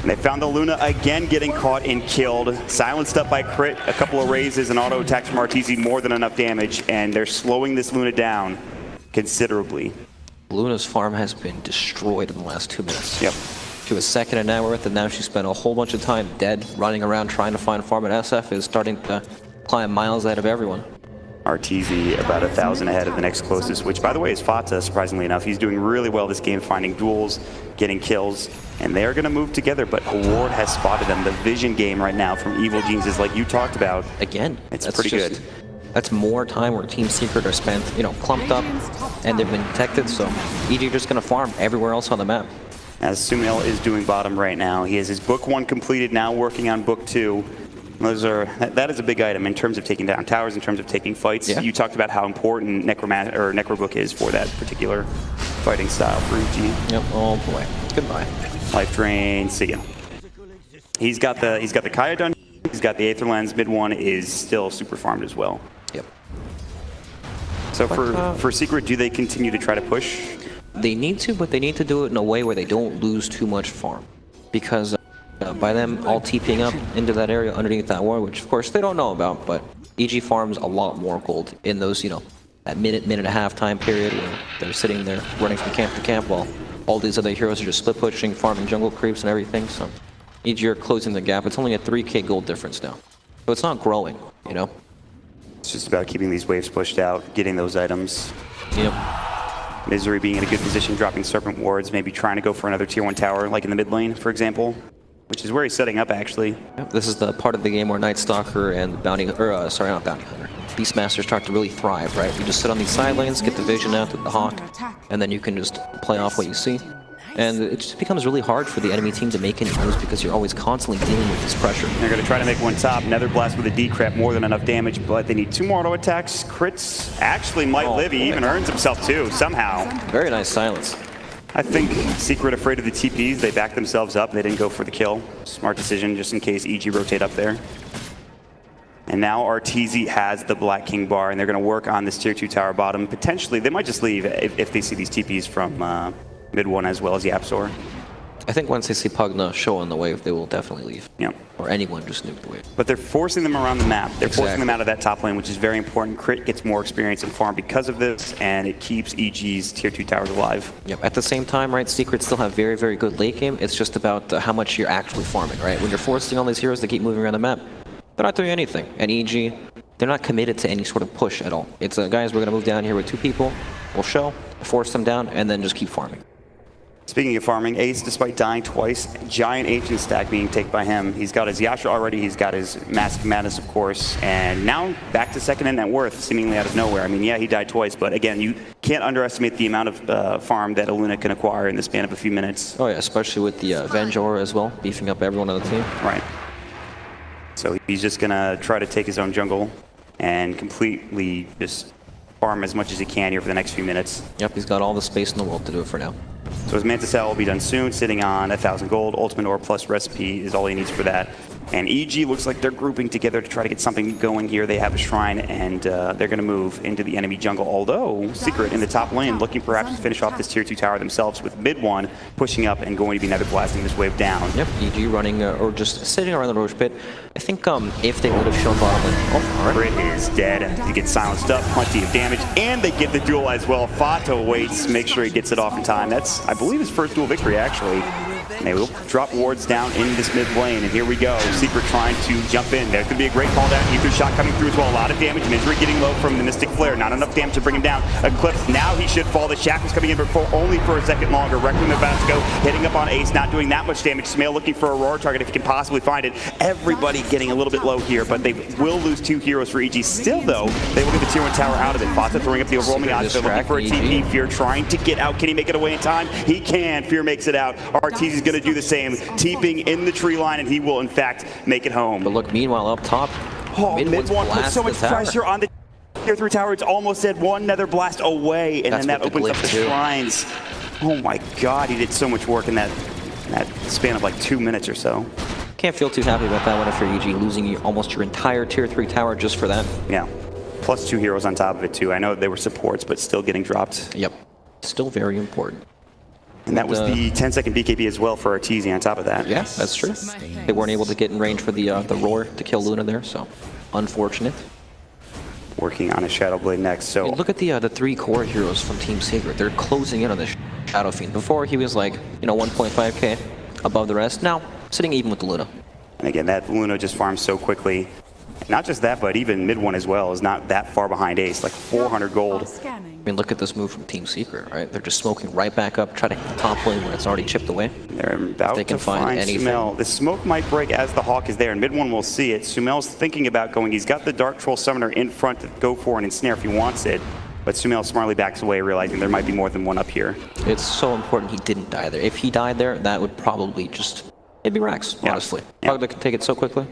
And they found the Luna again getting caught and killed. Silenced up by Crit. A couple of raises and auto attacks from Arteezy, more than enough damage. And they're slowing this Luna down considerably. Luna's farm has been destroyed in the last 2 minutes. Yep. She was second in net worth, and now she spent a whole bunch of time dead, running around trying to find farm, and SF is starting to climb miles ahead of everyone. Arteezy about 1,000 ahead of the next closest, which, by the way, is Fata, surprisingly enough. He's doing really well this game, finding duels, getting kills, and they're going to move together, but Ward has spotted them. The vision game right now from Evil Geniuses, like you talked about. Again, It's that's pretty just- good. That's more time where Team Secret are spent, clumped up, and they've been detected, so EG are just going to farm everywhere else on the map. As Sumail is doing bottom right now. He has his book 1 completed, now working on book 2. That is a big item in terms of taking down towers, in terms of taking fights. Yeah. You talked about how important Necrobook is for that particular fighting style for EG. Yep, oh boy. Goodbye. Life drain, see ya. He's got the Kaya done, he's got the Aether Lens, MidOne is still super farmed as well. Yep. So for Secret, do they continue to try to push? They need to, but they need to do it in a way where they don't lose too much farm. Because by them all TPing up into that area underneath that wall, which of course they don't know about, but EG farms a lot more gold in those, that minute and a half time period where they're sitting there running from camp to camp while all these other heroes are just split pushing, farming jungle creeps and everything. So EG are closing the gap. It's only a 3k gold difference now. So it's not growing, you know? It's just about keeping these waves pushed out, getting those items. Yep. Misery being in a good position, dropping Serpent Wards, maybe trying to go for another tier 1 tower, like in the mid lane, for example, which is where he's setting up, actually. Yep. This is the part of the game where Night Stalker and Bounty, or sorry, not Bounty Hunter, Beastmaster start to really thrive, right? You just sit on these side lanes, get the vision out with the Hawk, and then you can just play off what you see. And it just becomes really hard for the enemy team to make any moves because you're always constantly dealing with this pressure. They're going to try to make one top. Nether Blast with a decrep, more than enough damage, but they need 2 more auto attacks. Crits actually might live. He even earns himself 2 somehow. Very nice silence. I think Secret afraid of the TPs. They backed themselves up. They didn't go for the kill. Smart decision just in case EG rotate up there. And now RTZ has the Black King bar, and they're going to work on this tier 2 tower bottom. Potentially, they might just leave if they see these TPs from MidOne as well as Yapzor. I think once they see Pugna show on the wave, they will definitely leave. Yeah. Or anyone just nuke the wave. But they're forcing them around the map. They're forcing them out of that top lane, which is very important. Crit gets more experience in farm because of this, and it keeps EG's tier 2 towers alive. Yep. At the same time, right, Secret still have very, very good late game. It's just about how much you're actually farming, right? When you're forcing all these heroes to keep moving around the map, they're not doing anything. And EG, they're not committed to any sort of push at all. It's, guys, we're going to move down here with 2 people. We'll show, force them down, and then just keep farming. Speaking of farming, Ace, despite dying twice, giant ancient stack being taken by him. He's got his Yasha already, he's got his Mask of Madness, of course, and now back to second in net worth, seemingly out of nowhere. I mean, yeah, he died twice, but again, you can't underestimate the amount of farm that Aluna can acquire in the span of a few minutes. Oh yeah, especially with the Vengeur as well, beefing up everyone on the team. Right. So he's just gonna try to take his own jungle and completely just farm as much as he can here for the next few minutes. Yep, he's got all the space in the world to do it for now. So his Mantis Cell will be done soon, sitting on 1,000 gold. Ultimate Orb plus Recipe is all he needs for that. And EG looks like they're grouping together to try to get something going here. They have a shrine, and they're going to move into the enemy jungle. Although, Secret in the top lane, looking perhaps to finish off this tier 2 tower themselves, with MidOne pushing up and going to be Nether blasting this wave down. Yep, EG running, or just sitting around the Roche pit. I think if they would have shown bottom lane. Oh, all right. Crit is dead. He gets silenced up, plenty of damage, and they get the duel as well. Fato waits, make sure he gets it off in time. That's, I believe, his first duel victory, actually. And they will drop wards down in this mid lane, and here we go. Secret trying to jump in. There could be a great call down. Ether shot coming through as well. A lot of damage. Misery getting low from the Mystic Flare. Not enough damage to bring him down. Eclipse, now he should fall. The Shackle's coming in, but only for a second longer. Requiem about to go, hitting up on Ace, not doing that much damage. Smail looking for a Aurora target if he can possibly find it. Everybody getting a little bit low here, but they will lose 2 heroes for EG. Still, though, they will get the tier 1 tower out of it. Fata throwing up the overwhelming odds. They're looking for a TP. Fear trying to get out. Can he make it away in time? He can. Fear makes it out. RTZ is going to do the same. TPing in the tree line, and he will, in fact, make it home. But look, meanwhile, up top, MidOne puts so much pressure on the tier 3 tower. It's almost dead. 1 Nether Blast away, and then that opens up the shrines. Oh my god, he did so much work in that span of like 2 minutes or so. Can't feel too happy about that one if you're EG, losing almost your entire tier 3 tower just for that. Yeah, plus 2 heroes on top of it too. I know they were supports, but still getting dropped. Yep, still very important. And that was the 10-second BKB as well for Arteezy on top of that. Yeah, that's true. They weren't able to get in range for the roar to kill Luna there, so unfortunate. Working on a Shadow Blade next, so... Hey, look at the 3 core heroes from Team Secret. They're closing in on this Shadow Fiend. Before, he was like, 1.5k above the rest. Now, sitting even with the Luna. And again, that Luna just farms so quickly. Not just that, but even MidOne as well is not that far behind Ace, like 400 gold. I mean, look at this move from Team Secret, right? They're just smoking right back up, trying to hit the top lane where it's already chipped away. They're about to find Sumail. The smoke might break as the Hawk is there, and MidOne will see it. Sumail's thinking about going. He's got the Dark Troll Summoner in front to go for an ensnare if he wants it. But Sumail smartly backs away, realizing there might be more than one up here. It's so important he didn't die there. If he died there, that would probably just... It'd be Rax, honestly. Pugna can take it so quickly.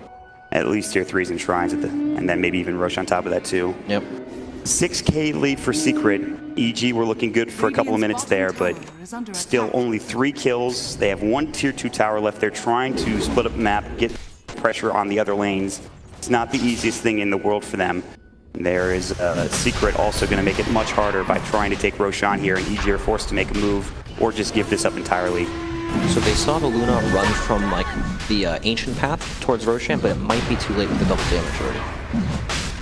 At least tier 3s and shrines, and then maybe even Roche on top of that too. Yep. 6k lead for Secret. EG were looking good for a couple of minutes there, but still only 3 kills. They have 1 tier 2 tower left. They're trying to split up the map, get pressure on the other lanes. It's not the easiest thing in the world for them. There is Secret also going to make it much harder by trying to take Roshan here, and EG are forced to make a move or just give this up entirely. So they saw the Luna run from the ancient path towards Roshan, but it might be too late with the double damage already.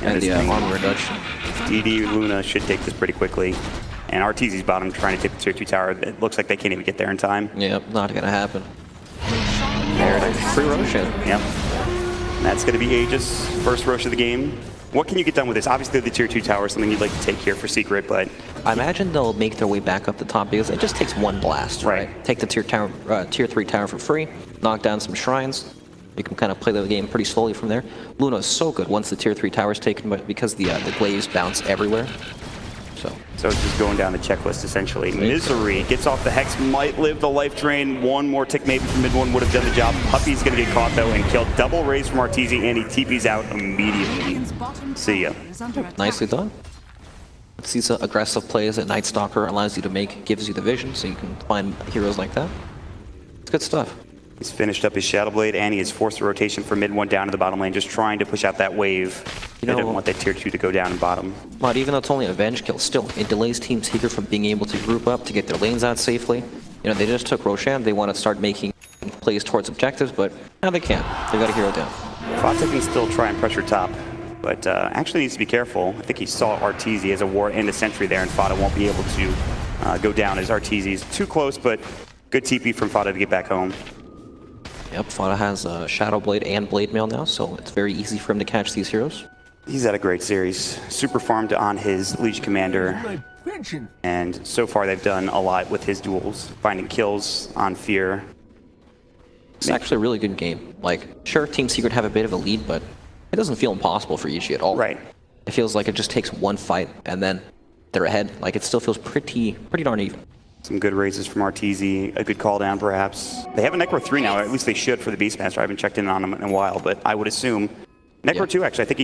And the armor reduction. DD Luna should take this pretty quickly. And Arteezy's bottom trying to take the tier 2 tower. It looks like they can't even get there in time. Yep, not gonna happen. There it is. Free Roshan. Yep. And that's going to be Aegis, first Rosh of the game. What can you get done with this? Obviously, the tier 2 tower is something you'd like to take here for Secret, but... I imagine they'll make their way back up the top because it just takes one blast, right? Take the tier 3 tower for free, knock down some shrines. You can kind of play the game pretty slowly from there. Luna is so good once the tier 3 tower is taken, but because the glaives bounce everywhere. So it's just going down the checklist, essentially. Misery gets off the Hex, might live the life drain. One more tick maybe from MidOne would have done the job. Puppy's going to get caught, though, and killed. Double raise from Arteezy, and he TP's out immediately. See ya. Nicely done. It's these aggressive plays that Night Stalker allows you to make, gives you the vision, so you can find heroes like that. It's good stuff. He's finished up his Shadow Blade, and he has forced the rotation from MidOne down to the bottom lane, just trying to push out that wave. They didn't want that tier 2 to go down in bottom. But even though it's only an Avenge kill, still, it delays Team Secret from being able to group up to get their lanes out safely. You know, they just took Roshan, they want to start making plays towards objectives, but now they can't. They got a hero down. Fata can still try and pressure top, but actually needs to be careful. I think he saw Arteezy as a ward and a sentry there, and Fata won't be able to go down as Arteezy's too close, but good TP from Fata to get back home. Yep, Fata has Shadow Blade and Blade Mail now, so it's very easy for him to catch these heroes. He's had a great series. Super farmed on his Legion Commander. And so far they've done a lot with his duels, finding kills on Fear. It's actually a really good game. Like, sure, Team Secret have a bit of a lead, but it doesn't feel impossible for EG at all. Right. It feels like it just takes one fight, and then they're ahead. Like, it still feels pretty darn even. Some good raises from Arteezy, a good call down perhaps. They have a Necro 3 now, or at least they should for the Beastmaster. I haven't checked in on him in a while, but I would assume Necro 2 actually, I think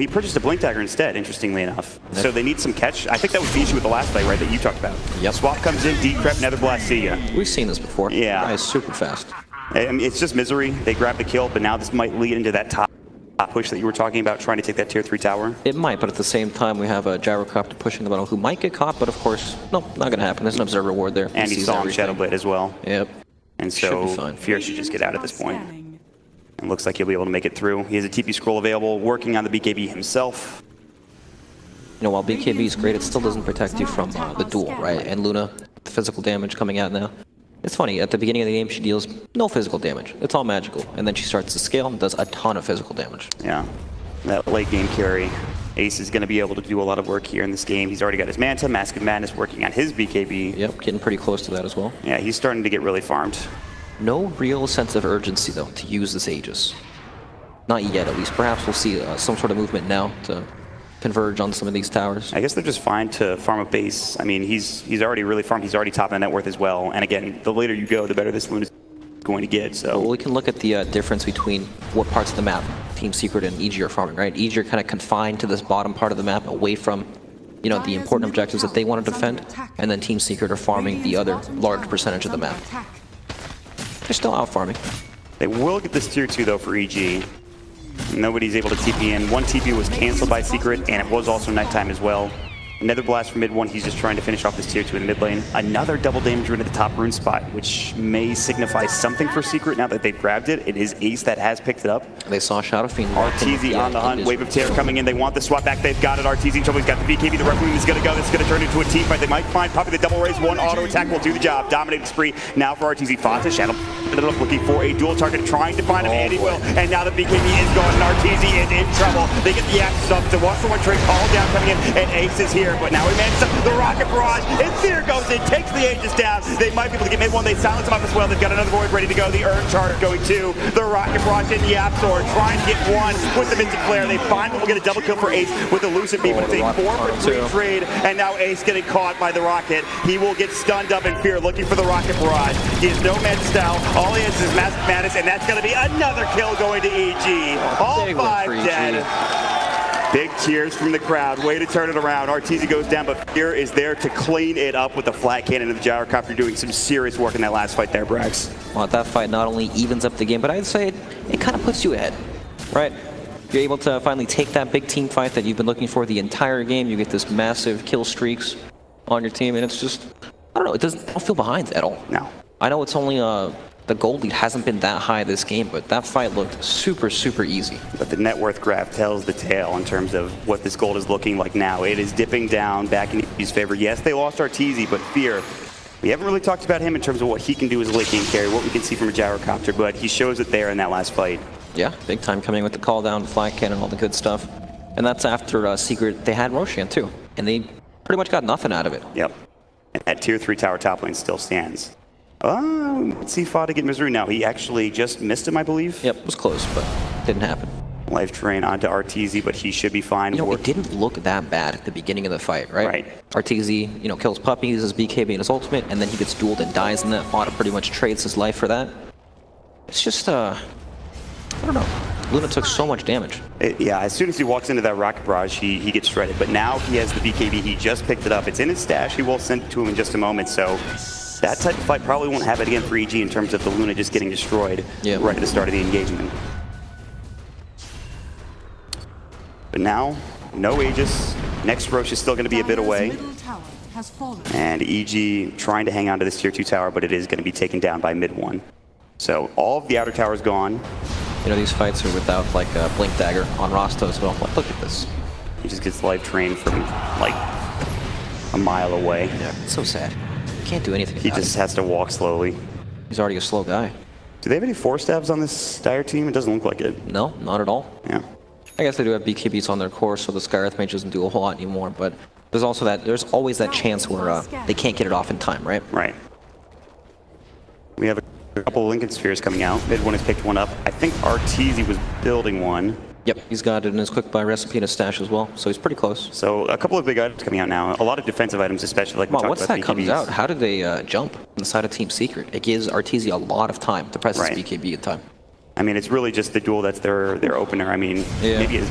he purchased a Blink Dagger instead, interestingly enough. So they need some catch. I think that was the issue with the last fight, right, that you talked about. Yep. Swap comes in, Decrep, Nether Blast, see ya. We've seen this before. Yeah. Guy is super fast. I mean, it's just Misery. They grab the kill, but now this might lead into that top push that you were talking about, trying to take that tier 3 tower. It might, but at the same time, we have a Gyrocopter pushing the bottom who might get caught, but of course, no, not going to happen. There's an Observer Ward there. And he saw him Shadow Blade as well. Yep. And so Fear should just get out at this point. And looks like he'll be able to make it through. He has a TP scroll available, working on the BKB himself. You know, while BKB is great, it still doesn't protect you from the duel, right? And Luna, the physical damage coming out now. It's funny, at the beginning of the game, she deals no physical damage. It's all magical. And then she starts to scale and does a ton of physical damage. Yeah. That late game carry. Ace is going to be able to do a lot of work here in this game. He's already got his Manta, Mask of Madness working on his BKB. Yep, getting pretty close to that as well. Yeah, he's starting to get really farmed. No real sense of urgency, though, to use this Aegis. Not yet, at least. Perhaps we'll see some sort of movement now to converge on some of these towers. I guess they're just fine to farm a base. I mean, he's already really farmed. He's already top in net worth as well. And again, the later you go, the better this Luna is going to get. So well, we can look at the difference between what parts of the map Team Secret and EG are farming, right? EG are kind of confined to this bottom part of the map, away from, you know, the important objectives that they want to defend, and then Team Secret are farming the other large percentage of the map. They're still out farming. They will get this tier 2 though for EG. Nobody's able to TP in. One TP was canceled by Secret, and it was also nighttime as well. Another blast from MidOne. He's just trying to finish off this tier 2 in the mid lane. Another double damage rune at the top rune spot, which may signify something for Secret now that they've grabbed it. It is Ace that has picked it up. They saw Shadow Fiend. Arteezy on the hunt. Wave of Terror coming in. They want the swap back. They've got it. Arteezy in trouble. He's got the BKB. The Red Room is going to go. This is going to turn into a team fight. They might find Puppy. The double raise. One auto attack will do the job. Dominating spree now for Arteezy. Fata. Shadow ended up looking for a dual target, trying to find him, and he will. And now the BKB is gone, and Arteezy is in trouble. They get the axes up. The 1-for-1 trade call down coming in, and Ace is here. But now he manages the rocket barrage, and Fear goes in, takes the Aegis down. They might be able to get MidOne. They silence him up as well. They've got another void ready to go. The Urn Charter going to the rocket barrage in the Sword, trying to get one with the Mystic Flare. They finally will get a double kill for Ace with the Lucid Beam, but it's a 4-for-3 trade, and now Ace getting caught by the rocket. He will get stunned up in Fear, looking for the rocket barrage. He has no Magic Style. All he has is Mask of Madness, and that's going to be another kill going to EG. All 5 dead. Big cheers from the crowd. Way to turn it around. Arteezy goes down, but Fear is there to clean it up with the flat cannon and the Gyrocopter, doing some serious work in that last fight there, Brax. Well, that fight not only evens up the game, but I'd say it kind of puts you ahead, right? You're able to finally take that big team fight that you've been looking for the entire game. You get this massive kill streaks on your team, and it's just, I don't know, I don't feel behind at all. No. I know it's only the gold lead hasn't been that high this game, but that fight looked super easy. But the net worth graph tells the tale in terms of what this gold is looking like now. It is dipping down back in EG's favor. Yes, they lost Arteezy, but Fear We haven't really talked about him in terms of what he can do as a late game carry, what we can see from a gyrocopter, but he shows it there in that last fight. Yeah, big time coming with the call down, flag cannon, all the good stuff. And that's after Secret, they had Roshan too. And they pretty much got nothing out of it. Yep. And that tier 3 tower top lane still stands. Let's see Fa to get Misery now. He actually just missed him, I believe. Yep, it was close, but didn't happen. Life drain onto RTZ, but he should be fine. You know, it didn't look that bad at the beginning of the fight, right? Right. RTZ, you know, kills Puppy, uses BKB in his ultimate, and then he gets dueled and dies in that. Fodder pretty much trades his life for that. It's just, I don't know. Luna took so much damage. Yeah, as soon as he walks into that rocket barrage, he gets shredded. But now he has the BKB. He just picked it up. It's in his stash. He will send it to him in just a moment. So that type of fight probably won't happen again for EG in terms of the Luna just getting destroyed right at the start of the engagement. But now, no Aegis. Next Roche is still going to be a bit away. And EG trying to hang on to this tier 2 tower, but it is going to be taken down by MidOne. So all of the outer tower is gone. You know, these fights are without, like, a Blink Dagger on Rostos as well. Look at this. He just gets life drained from, like, a mile away. Yeah, it's so sad. Can't do anything He about just it. has to walk slowly. He's already a slow guy. Do they have any 4-stabs on this Dire team? It doesn't look like it. No, not at all. Yeah. I guess they do have BKBs on their core, so the Skywrath Mage doesn't do a whole lot anymore, but there's also that, there's always that chance where they can't get it off in time, right? Right. We have a couple of Lincoln Spheres coming out. MidOne has picked one up. I think RTZ was building one. Yep, he's got it in his quick buy recipe in his stash as well, so he's pretty close. So a couple of big items coming out now. A lot of defensive items, especially like we talked Once about that comes BKBs. out, how did they jump on the side of Team Secret? It gives RTZ a lot of time to press his BKB in time. I mean, it's really just the duel that's their opener. I mean, Yeah. maybe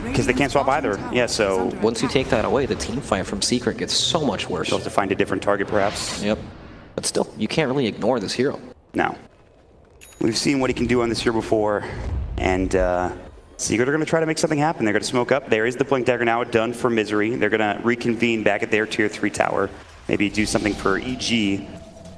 because they can't swap either. Yeah, so Once you take that away, the team fight from Secret gets so much worse. you'll have to find a different target, perhaps. Yep. But still, you can't really ignore this hero. No. We've seen what he can do on this here before, and Secret are going to try to make something happen. They're going to smoke up. There is the Blink Dagger now done for Misery. They're going to reconvene back at their tier 3 tower. Maybe do something for EG,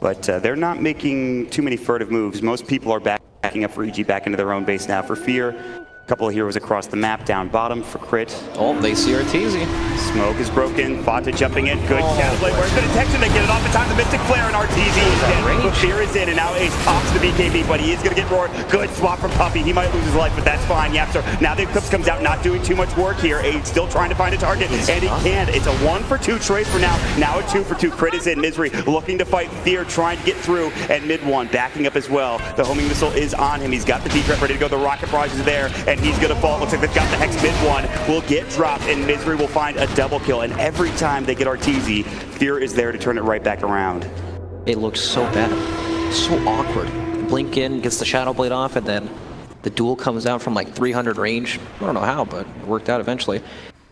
but they're not making too many furtive moves. Most people are backing up for EG back into their own base now. For Fear, a couple of heroes across the map, down bottom for Crit. Oh, they see RTZ. Smoke is broken. Fata jumping in. Good Catablade. Where's the detection? They get it off in time. The Mystic Flare and RTZ is dead. But Fear is in, and now Ace pops the BKB, but he is going to get roared. Good swap from Puppy. He might lose his life, but that's fine. Yapster. Now the Eclipse comes out, not doing too much work here. Ace still trying to find a target, and he can. It's a 1-for-2 trade for now. Now a 2-for-2. Crit is in. Misery looking to fight Fear, trying to get through, and MidOne backing up as well. The homing missile is on him. He's got the D-Trap ready to go. The rocket barrage is there, and he's going to fall. Looks like they've got the Hex. MidOne will get dropped, and Misery will find a double kill. And every time they get RTZ, Fear is there to turn it right back around. It looks so bad. So awkward. Blink in, gets the Shadow Blade off, and then the duel comes out from like 300 range. I don't know how, but it worked out eventually.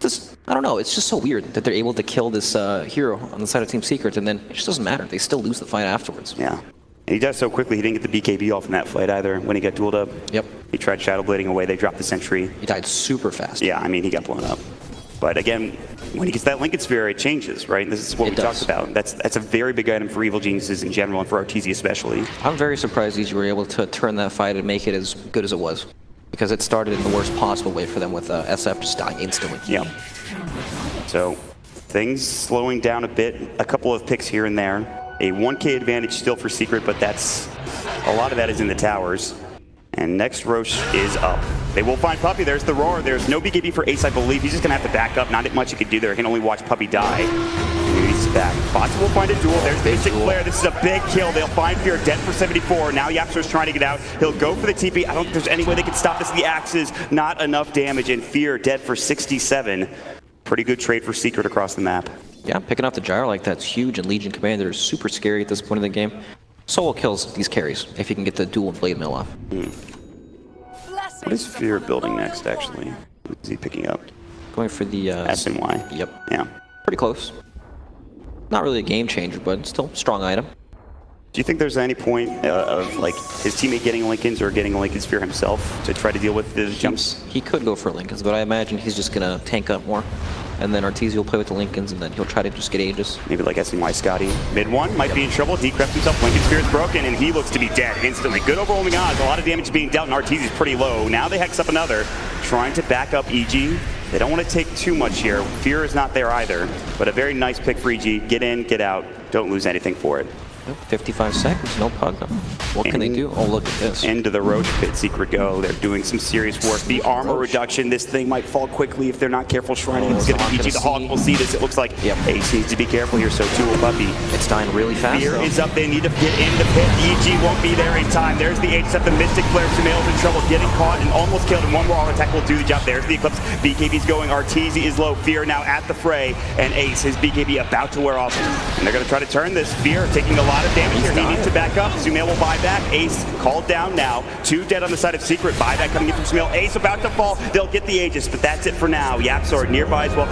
Just, I don't know, it's just so weird that they're able to kill this hero on the side of Team Secret, and then it just doesn't matter. They still lose the fight afterwards. Yeah. And he does so quickly, he didn't get the BKB off in that fight either when he got dueled up. Yep. He tried Shadow Blading away, they dropped the sentry. He died super fast. Yeah, I mean, he got blown up. But again, when he gets that Lincoln Sphere, it changes, right? This is what we talked about. That's a very big item for Evil Geniuses in general, and for RTZ especially. I'm very surprised you were able to turn that fight and make it as good as it was, because it started in the worst possible way for them with SF just dying instantly. Yeah. So things slowing down a bit, a couple of picks here and there. A 1K advantage still for Secret, but that's a lot of that is in the towers. And next Roche is up. They will find Puppy. There's the roar. There's no BKB for Ace, I believe. He's just going to have to back up. Not much he can do there. He can only watch Puppy die. He's back. Bots will find a duel. There's the Mystic Flare. This is a big kill. They'll find Fear dead for 74. Now Yapster's trying to get out. He'll go for the TP. I don't think there's any way they can stop this. The axes, not enough damage. And Fear dead for 67. Pretty good trade for Secret across the map. Yeah, picking up the gyro like that's huge, and Legion Commander is super scary at this point in the game. Solo kills these carries if you can get the dual blade mill off. What is Fear building next, actually? What is he picking up? Going for the SNY. Yep. Yeah. Pretty close. Not really a game changer, but still strong item. Do you think there's any point of like his teammate getting Lincolns or getting a Lincoln Sphere himself to try to deal with the jumps? He could go for Lincolns, but I imagine he's just gonna tank up more. And then RTZ will play with the Lincolns, and then he'll try to just get Aegis. Maybe like SNY Scotty. MidOne might be in trouble. Decrept himself. Lincoln Sphere is broken, and he looks to be dead instantly. Good overwhelming odds. A lot of damage being dealt, and RTZ is pretty low. Now they hex up another, trying to back up EG. They don't want to take too much here. Fear is not there either, but a very nice pick for EG. Get in, get out. Don't lose anything for it. 55 seconds, no pug. No. What can they do? Oh, look at this. Into the Roach Pit Secret go. They're doing some serious work. The armor reduction, this thing might fall quickly if they're not careful shrining. It's going to be EG. The Hawk will see this. It looks like Ace needs to be careful here, so too will Puppy. It's dying really fast. Fear is up. They need to get in the pit. EG won't be there in time. There's the Ace up. The Mystic Flare. Sumail's in trouble, getting caught and almost killed. And one more auto attack will do the job. There's the Eclipse. BKB's going. Arteezy is low. Fear now at the fray. And Ace, his BKB about to wear off. And they're going to try to turn this. Fear taking a lot of damage here. He needs to back up. Sumail will buy back. Ace called down now. 2 dead on the side of Secret. Buyback coming in from Sumail. Ace about to fall. They'll get the Aegis, but that's it for now. YapzOr nearby as well.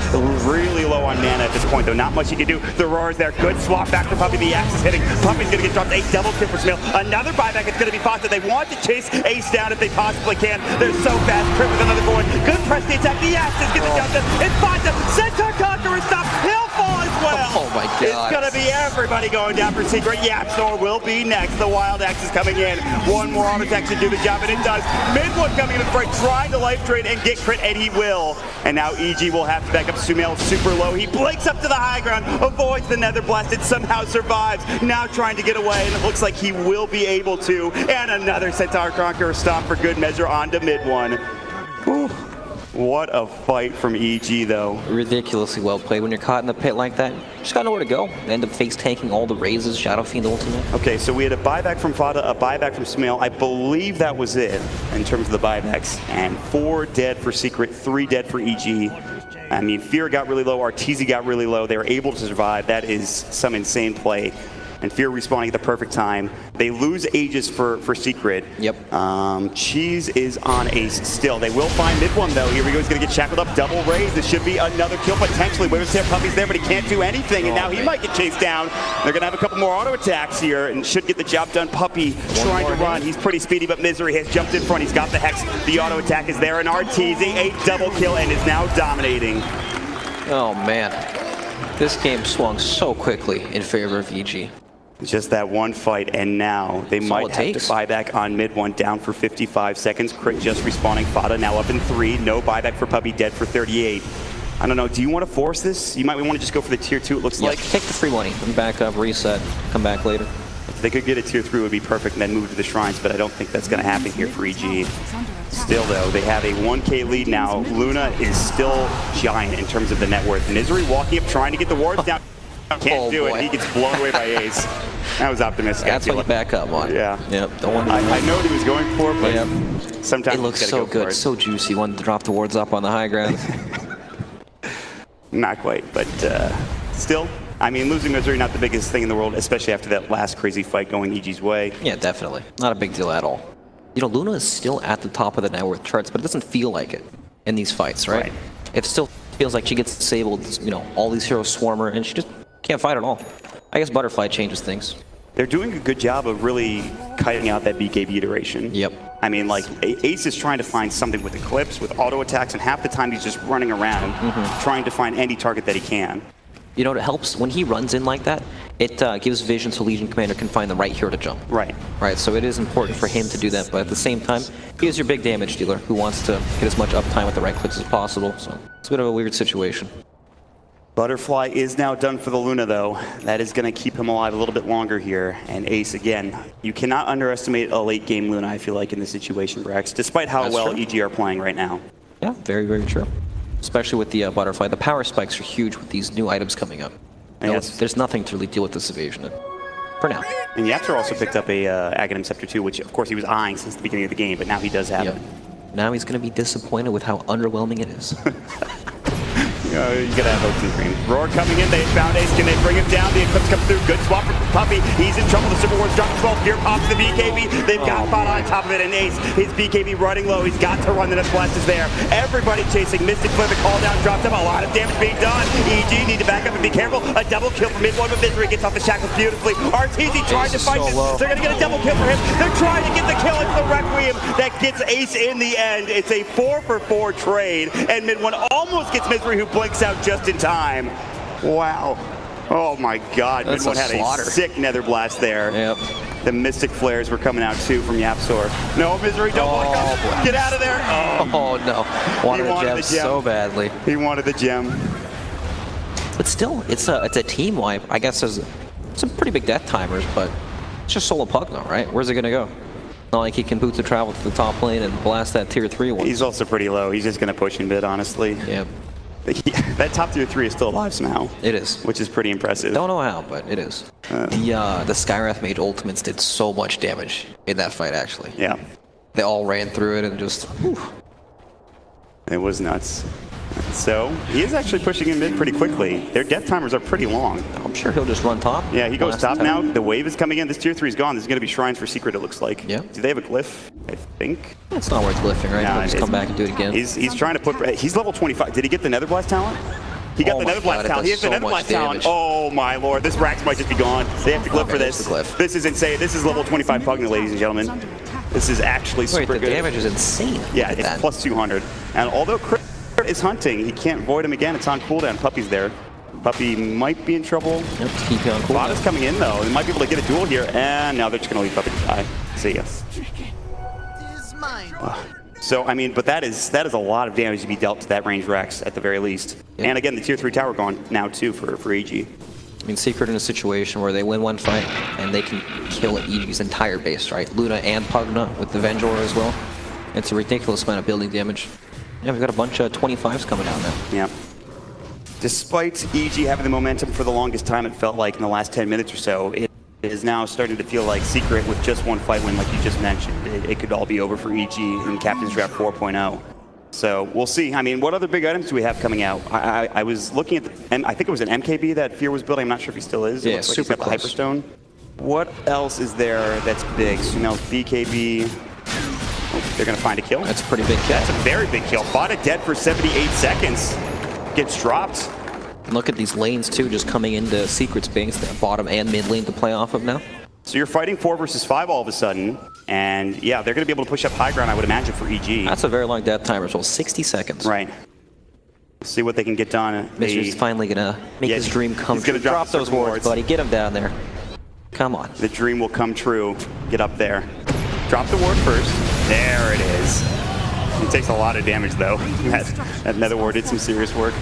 Really low on mana at this point, though. Not much he can do. The Roar's there. Good swap back for Puppy. The axe is hitting. Puppy's going to get dropped. A double kill for Sumail. Another buyback. It's going to be Fata. They want to chase Ace down if they possibly can. They're so fast. Crit with another one. Good press the attack. The axe is going to jump them. It's Fata. Centaur Conqueror stop. He'll fall as well. Oh my God. It's going to be everybody going down for Secret. YapzOr will be next. The Wild Axe is coming in. One more auto attack should do the job, and it does. MidOne coming in the fray, trying to life drain and get crit, and he will. And now EG will have to back up. Sumail super low. He blinks up to the high ground, avoids the Nether Blast, and somehow survives. Now trying to get away, and it looks like he will be able to. And another Centaur Conqueror stomp for good measure onto MidOne. Whew. What a fight from EG, though. Ridiculously well played. When you're caught in the pit like that, you just got nowhere to go. They end up face tanking all the raises, Shadow Fiend ultimate. Okay, so we had a buyback from Fata, a buyback from Sumail. I believe that was it in terms of the buybacks. And 4 dead for Secret, 3 dead for EG. I mean, Fear got really low, Arteezy got really low. They were able to survive. That is some insane play. And Fear respawning at the perfect time. They lose Aegis for Secret. Yep. Cheese is on Ace still. They will find MidOne, though. Here we go. He's going to get shackled up. Double raise. This should be another kill, potentially. Where's there? Puppy's there, but he can't do anything. And now he might get chased down. They're going to have a couple more auto attacks here and should get the job done. Puppy trying to run. He's pretty speedy, but Misery has jumped in front. He's got the Hex. The auto attack is there. And Arteezy, a double kill and is now dominating. Oh, man. This game swung so quickly in favor of EG. Just that one fight, and now they might have to buy back on MidOne, down for 55 seconds. Crit just respawning. Fata now up in 3. No buyback for Puppy, dead for 38. I don't know, do you want to force this? You might want to just go for the tier 2, it looks like. Take the free money, then back up, reset, come back later. If they could get a tier 3, it would be perfect, and then move to the shrines, but I don't think that's going to happen here for EG. Still, though, they have a 1K lead now. Luna is still giant in terms of the net worth. Misery walking up, trying to get the wards down. Can't do it. He gets blown away by Ace. That was optimistic. That's what you back up on. Yeah. Yep. Don't want I know what he was going for, but sometimes it looks so good, so juicy. Wanted to drop the wards up on the high ground. Not quite, but still. I mean, losing Misery, not the biggest thing in the world, especially after that last crazy fight going EG's way. Yeah, definitely. Not a big deal at all. You know, Luna is still at the top of the net worth charts, but it doesn't feel like it in these fights, right? It still feels like she gets disabled, you know, all these heroes swarm her, and she just can't fight at all. I guess Butterfly changes things. They're doing a good job of really cutting out that BKB iteration. Yep. I mean, like, Ace is trying to find something with Eclipse, with auto attacks, and half the time he's just running around trying to find any target that he can. You know, it helps when he runs in like that, it gives vision so Legion Commander can find the right hero to jump. Right. Right, so it is important for him to do that, but at the same time, he is your big damage dealer who wants to get as much uptime with the right clicks as possible, so it's a bit of a weird situation. Butterfly is now done for the Luna, though. That is going to keep him alive a little bit longer here. And Ace, again, you cannot underestimate a late-game Luna, I feel like, in this situation, Brax, despite how well EG are playing right now. Yeah, very, very true. Especially with the Butterfly. The power spikes are huge with these new items coming up. Yes. There's nothing to really deal with this evasion in, for now. And YapzOr also picked up a Aghanim Scepter, too, which, of course, he was eyeing since the beginning of the game, but now he does have it. Now he's going to be disappointed with how underwhelming it is. You gotta have hopes and dreams. Roar coming in, they found Ace. Can they bring him down? The Eclipse comes through. Good swap for Puppy. He's in trouble. The Super Wars drop 12. Fear pops the BKB. They've got Fata on top of it, and Ace, his BKB running low. He's got to run. The Net Blast is there. Everybody chasing. Mystic Flare, the call down dropped him. A lot of damage being done. EG need to back up and be careful. A double kill for MidOne, but Misery gets off the shackles beautifully. Arteezy trying to fight this. They're gonna get a double kill for him. They're trying to get the kill. It's the Requiem that gets Ace in the end. It's a 4-for-4 trade, and MidOne almost gets Misery, who blinks out just in time. Wow. Oh my God. MidOne had a sick Nether Blast there. Yep. The Mystic Flares were coming out too from YapzOr. No, Misery, don't walk up. Get out of there. Oh no. Wanted the gem so badly. He wanted the gem. But still, it's a team wipe. I guess there's some pretty big death timers, but it's just solo Pugna, right? Where's it going to go? Not like he can boot to travel to the top lane and blast that tier 3 one. He's also pretty low. He's just going to push in mid, honestly. Yeah. That top tier 3 is still alive somehow. It is. Which is pretty impressive. Don't know how, but it is. The Skywrath Mage ultimates did so much damage in that fight, actually. Yeah. They all ran through it and just, whew. It was nuts. So he is actually pushing in mid pretty quickly. Their death timers are pretty long. I'm sure he'll just run top. Yeah, he goes Last top time. now. The wave is coming in. This tier 3 is gone. There's going to be shrines for secret, it looks like. Yeah. Do they have a glyph? I think. It's not worth lifting, right? Nah, He'll just come back and do it again. He's trying to put. He's level 25. Did he get the Nether Blast talent? He got Oh the my Nether Blast God, it talent. does He has the so Nether much Blast talent. damage. Oh my lord. This Rax might just be gone. They have to glyph Okay, for there's this. the glyph. This is insane. This is level 25 Pugna, ladies and gentlemen. This is actually Wait, super the good. damage is insane. Yeah, Look at it's that. plus 200. And although Crit is hunting, he can't void him again. It's on cooldown. Puppy's there. Puppy might be in trouble. Yep, just keep you on cooldown. Bot is coming in though. They might be able to get a duel here. And now they're just going to leave Puppy to die. See ya. So, I mean, but that is a lot of damage to be dealt to that range Rex at the very least. Yep. And again, the tier 3 tower gone now too for EG. I mean, Secret in a situation where they win one fight and they can kill EG's entire base, right? Luna and Pugna with the Vengeur as well. It's a ridiculous amount of building damage. Yeah, we've got a bunch of 25s coming down now. Yeah. Despite EG having the momentum for the longest time, it felt like in the last 10 minutes or so, it is now starting to feel like Secret with just one fight win, like you just mentioned. It could all be over for EG in Captain's Draft 4.0. So we'll see. I mean, what other big items do we have coming out? I was looking at, and I think it was an MKB that Fear was building. I'm not sure if he still is. Yeah, It looks like super he's got the close. Hyperstone. What else is there that's big? So now BKB. Oh, they're going to find a kill. That's a pretty big kill. That's a very big kill. Bought it dead for 78 seconds. Gets dropped. Look at these lanes too, just coming into Secret's base, that bottom and mid lane to play off of now. So you're fighting 4 versus 5 all of a sudden. And yeah, they're going to be able to push up high ground, I would imagine, for EG. That's a very long death timer as well, 60 seconds. Right. See what they can get done. Mr.'s finally gonna make Yeah, his dream come he's true. gonna drop the those serpent wards, wards. buddy. Get him down there. Come on. The dream will come true. Get up there. Drop the ward first. There it is. It takes a lot of damage, though. That Nether Ward did some serious work.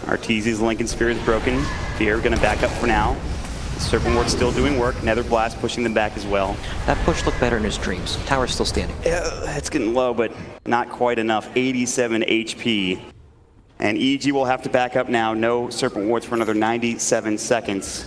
Arteezy's Lincoln Sphere is broken. Fear going to back up for now. Serpent Ward's still doing work. Nether Blast pushing them back as well. That push looked better in his dreams. Tower's still standing. It's getting low, but not quite enough. 87 HP. And EG will have to back up now. No Serpent Wards for another 97 seconds.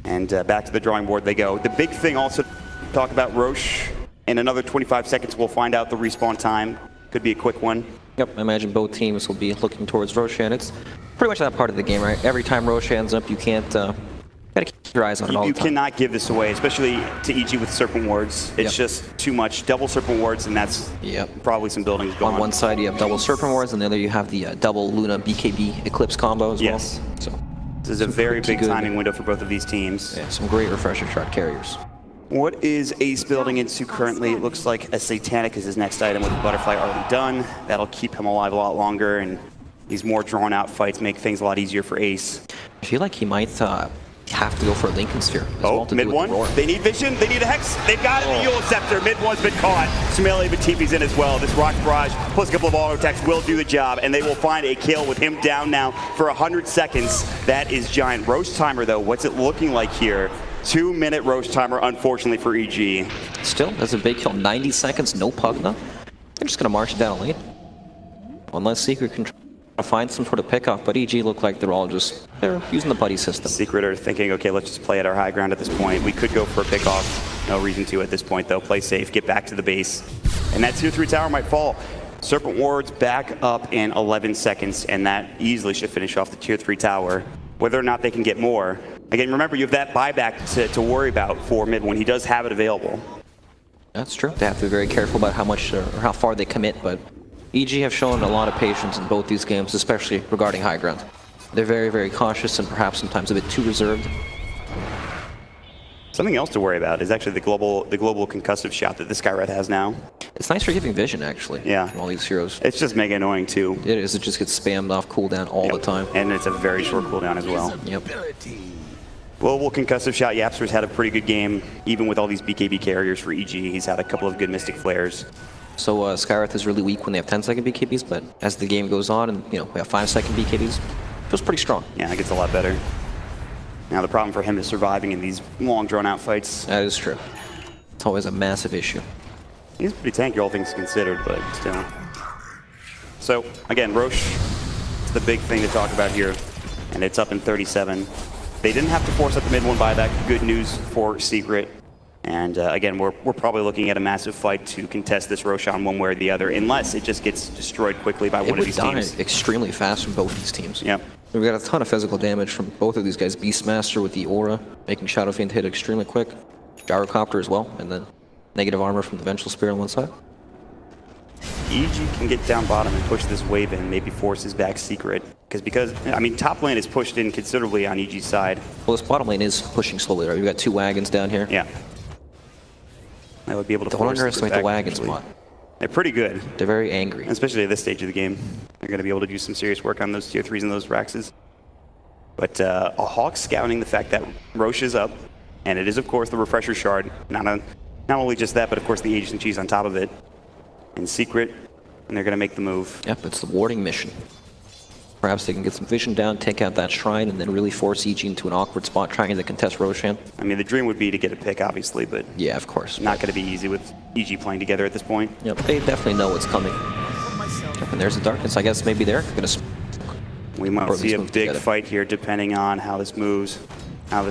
And back to the drawing board they go. The big thing also to talk about, Roche. In another 25 seconds, we'll find out the respawn time. Could be a quick one. Yep, I imagine both teams will be looking towards Roshan. It's pretty much that part of the game, right? Every time Roshan's up, you can't, gotta keep your eyes on it all You the time. cannot give this away, especially to EG with Serpent Wards. It's Yep. just too much. Double Serpent Wards, and that's probably some buildings gone. On one side, you have double Serpent Wards, and the other you have the double Luna BKB Eclipse combo as Yes. well. So, This is a very pretty big good. timing window for both of these teams. yeah, some great refresher shot carriers. What is Ace building into currently? It looks like a Satanic is his next item with the Butterfly already done. That'll keep him alive a lot longer, and these more drawn out fights make things a lot easier for Ace. I feel like he might have to go for a Lincoln Sphere as Oh, well to mid do with one. the Roar. They need vision. They need a Hex. They've got it. The Yule Scepter. Mid one's been caught. Sumele Batipi's in as well. This Rock Barrage plus a couple of auto attacks will do the job, and they will find a kill with him down now for 100 seconds. That is giant. Roche timer, though. What's it looking like here? 2-minute Roche timer, unfortunately, for EG. Still, that's a big kill. 90 seconds, no Pugna. They're just going to march it down lane. Unless Secret can try to find some sort of pickoff, but EG look like they're using the buddy system. Secret are thinking, okay, let's just play at our high ground at this point. We could go for a pickoff. No reason to at this point, though. Play safe, get back to the base. And that tier 3 tower might fall. Serpent Wards back up in 11 seconds, and that easily should finish off the tier 3 tower. Whether or not they can get more. Again, remember, you have that buyback to worry about for mid when he does have it available. That's true. They have to be very careful about how much or how far they commit, but EG have shown a lot of patience in both these games, especially regarding high ground. They're very, very cautious and perhaps sometimes a bit too reserved. Something else to worry about is actually the global concussive shot that this Skywrath has now. It's nice for giving vision, actually, Yeah. from all these heroes. It's just mega annoying, too. It is. It just gets spammed off cooldown all the time. And it's a very short cooldown as well. Yep. Global concussive shot, Yapster's had a pretty good game, even with all these BKB carriers for EG. He's had a couple of good Mystic Flares. So Skywrath is really weak when they have 10-second BKBs, but as the game goes on and we have 5-second BKBs, it feels pretty strong. Yeah, it gets a lot better. Now the problem for him is surviving in these long drawn-out fights. That is true. It's always a massive issue. He's pretty tanky, all things considered, but still. So, again, Roche is the big thing to talk about here, and it's up in 37. They didn't have to force up the mid-1 buyback. Good news for Secret. And again, we're probably looking at a massive fight to contest this Roshan one way or the other, unless it just gets destroyed quickly by one of these teams. It would die extremely fast from both these teams. Yep. We've got a ton of physical damage from both of these guys. Beastmaster with the aura, making Shadow Fiend hit extremely quick. Gyrocopter as well, and then negative armor from the Vengeful Spear on one side. EG can get down bottom and push this wave in, maybe forces back Secret. Because, I mean, top lane is pushed in considerably on EG's side. Well, this bottom lane is pushing slowly, right? We've got 2 wagons down here. Yeah. I would be able to Don't force underestimate Secret the back, wagons, actually. Mott. They're pretty good, They're very angry. especially at this stage of the game. They're going to be able to do some serious work on those tier 3s and those Raxes. But a Hawk scouting the fact that Roche is up, and it is, of course, the Refresher Shard. Not only just that, but of course the Aegis and Cheese on top of it. In Secret, and they're going to make the move. Yep, it's the warding mission. Perhaps they can get some vision down, take out that shrine, and then really force EG into an awkward spot trying to contest Roshan. I mean, the dream would be to get a pick, obviously, but Yeah, of course. not going to be easy with EG playing together at this point. Yep, they definitely know what's coming. Yep, and there's the darkness. I guess maybe they're going to... We might Or at see least a move big together. fight here, depending on how this moves, how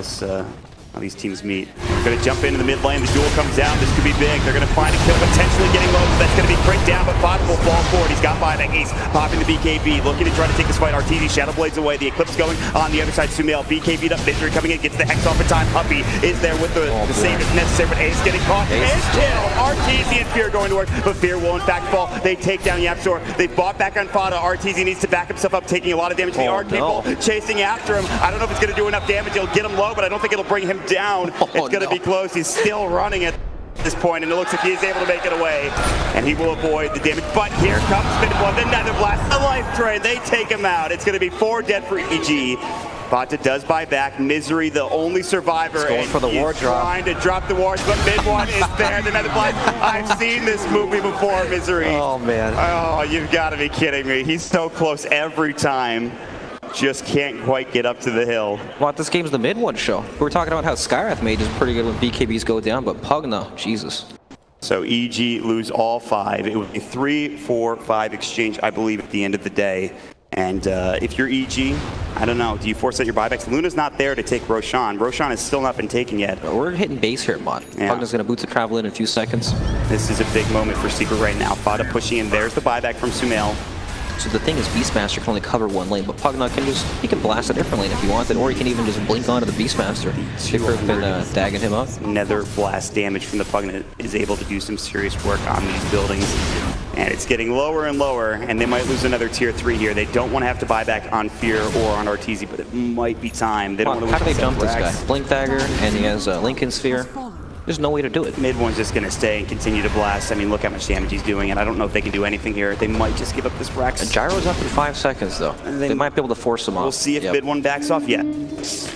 these teams meet. We're going to jump into the mid lane. The duel comes down. This could be big. They're going to find a kill, potentially getting low. That's going to be crit down, but Bot will fall forward. He's got buyback. Ace popping the BKB, looking to try to take this fight. RTZ Shadow Blades away. The Eclipse going on the other side. Sumail BKB'd up. Misery coming in, gets the Hex off in time. Puppy is there with the save if necessary, but Ace getting caught. Ace And is killed. RTZ and Fear going to work, but Fear will in fact fall. They take down Yapstor. They bought back on Fada. RTZ needs to back himself up, taking a lot of damage. The Arc people chasing after him. I don't know if it's going to do enough damage. It'll get him low, but I don't think it'll bring him down. It's going to be close. He's still running at this point, and it looks like he's able to make it away, and he will avoid the damage. But here comes MidOne, the Nether Blast, the Life Drain. They take him out. It's going to be 4 dead for EG. Bata does buy back. Misery, the only survivor, going for the he's ward drop. trying to drop the wards, but MidOne is there. The Nether Blast. I've seen this movie before, Misery. Oh, man. Oh, you've got to be kidding me. He's so close every time. Just can't quite get up to the hill. What, this game's the MidOne show. We were talking about how Skywrath Mage is pretty good when BKBs go down, but Pugna, Jesus. So EG lose all 5. It would be 3-4-5 exchange, I believe, at the end of the day. And if you're EG, I don't know, do you force out your buybacks? Luna's not there to take Roshan. Roshan has still not been taken yet. But we're hitting base here, Mott. Yeah. Pugna's going to boot to travel in a few seconds. This is a big moment for Secret right now. Fada pushing in. There's the buyback from Sumail. So the thing is, Beastmaster can only cover one lane, but Pugna can he can blast a different lane if he wants it, or he can even just blink onto the Beastmaster. Different than dagging him up. Nether Blast damage from the Pugna is able to do some serious work on these buildings. And it's getting lower and lower, and they might lose another tier 3 here. They don't want to have to buy back on Fear or on RTZ, but it might be time. They don't want to How do lose they jump this Rax. guy? Blink Dagger, and he has Lincoln Sphere. There's no way to do it. MidOne's just going to stay and continue to blast. I mean, look how much damage he's doing, and I don't know if they can do anything here. They might just give up this Rax. Gyro's up in 5 seconds, though. They might be able to force him off. We'll see if MidOne backs off yet.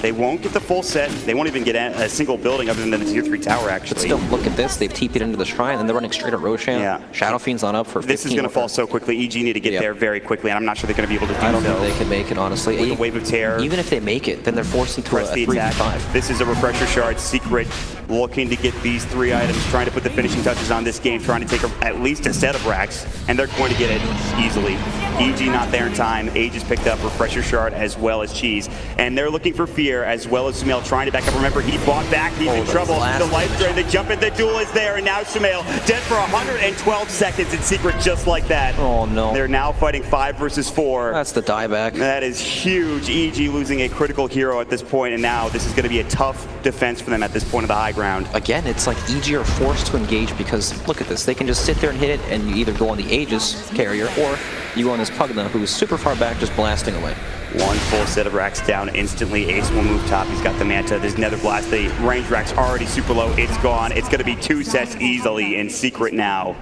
They won't get the full set. They won't even get a single building other than the tier 3 tower, actually. But still, look at this. They've TP'd into the shrine, and they're running straight at Roshan. Yeah. Shadow Fiend's not up for 15. This is going to fall so quickly. EG need to get there very quickly, and I'm not sure they're going to be able to do so. I don't think they can make it, honestly. With the Wave of Terror. Even if they make it, then they're forced into Press a the attack. 3v5. This is a Refresher Shard. Secret looking to get these 3 items, trying to put the finishing touches on this game, trying to take at least a set of racks, and they're going to get it easily. EG not there in time. Aegis picked up Refresher Shard as well as Cheese, and they're looking for Fear as well as Sumail trying to back up. Remember, he bought back. He's in trouble. The Life Drain, they jump in. The duel is there, and now Sumail dead for 112 seconds in Secret, just like that. Oh, no. They're now fighting 5 versus 4. That's the dieback. That is huge. EG losing a critical hero at this point, and now this is going to be a tough defense for them at this point of the high ground. Again, it's like EG are forced to engage because, look at this, they can just sit there and hit it, and you either go on the Aegis carrier, or you go on this Pugna, who is super far back, just blasting away. 1 full set of racks down instantly. Ace will move top. He's got the Manta. There's Nether Blast. The range rack's already super low. It's gone. It's going to be 2 sets easily in Secret now.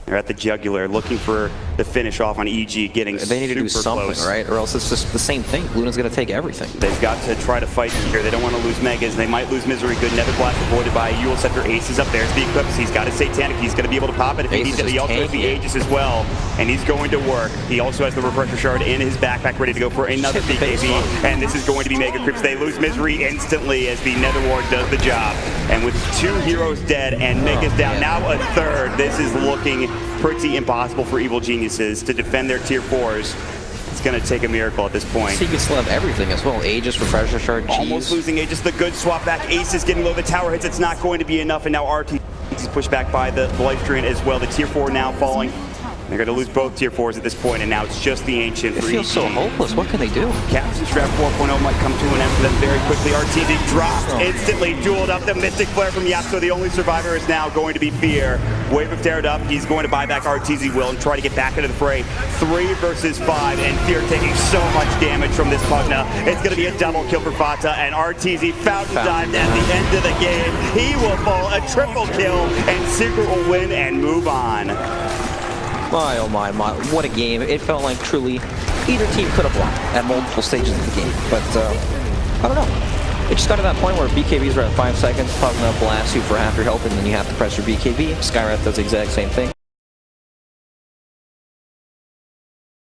They're at the jugular, looking for the finish off on EG, getting They need to do super something, close. right? Or else it's just the same thing. Luna's going to take everything. They've got to try to fight here. They don't want to lose Megas. They might lose Misery. Good Nether Blast avoided by Yule Scepter. Ace is up there. It's the Eclipse. He's got his Satanic. He's going to be able to pop it if he Ace needs is it. He just also has the tanking it. Aegis as well, and he's going to work. He also has the Refresher Shard in his backpack ready to go for another hit the base BKB, one. and this is going to be Mega Creeps. They lose Misery instantly as the Nether Ward does the job. And with 2 heroes dead and Megas down, now a third, this is looking pretty impossible for Evil Geniuses to defend their tier 4s. It's going to take a miracle at this point. So you can still have everything as well. Aegis, Refresher Shard, Almost G's. losing Aegis, the good swap back. Ace is getting low, the tower hits, it's not going to be enough, and now RT is pushed back by the life drain as well. The tier 4 now falling. They're going to lose both tier 4s at this point, and now it's just the Ancient It for feels so EG. hopeless. What can they do? Captain Strap 4.0 might come to an end for them very quickly. RTZ dropped, instantly dueled up the Mystic Flare from Yapso. The only survivor is now going to be Fear. Wave of Teared up, he's going to buy back RTZ will and try to get back into the fray. 3 versus 5, and Fear taking so much damage from this Pugna. It's going to be a double kill for Fata, and RTZ fountain dived at the end of the game. He will fall a triple kill, and Secret will win and move on. My, oh my, what a game. It felt like truly either team could have won at multiple stages of the game. But, I don't know. It just got to that point where BKBs were at 5 seconds, Pugna blasts you for half your health, and then you have to press your BKB. Skyrath does the exact same thing.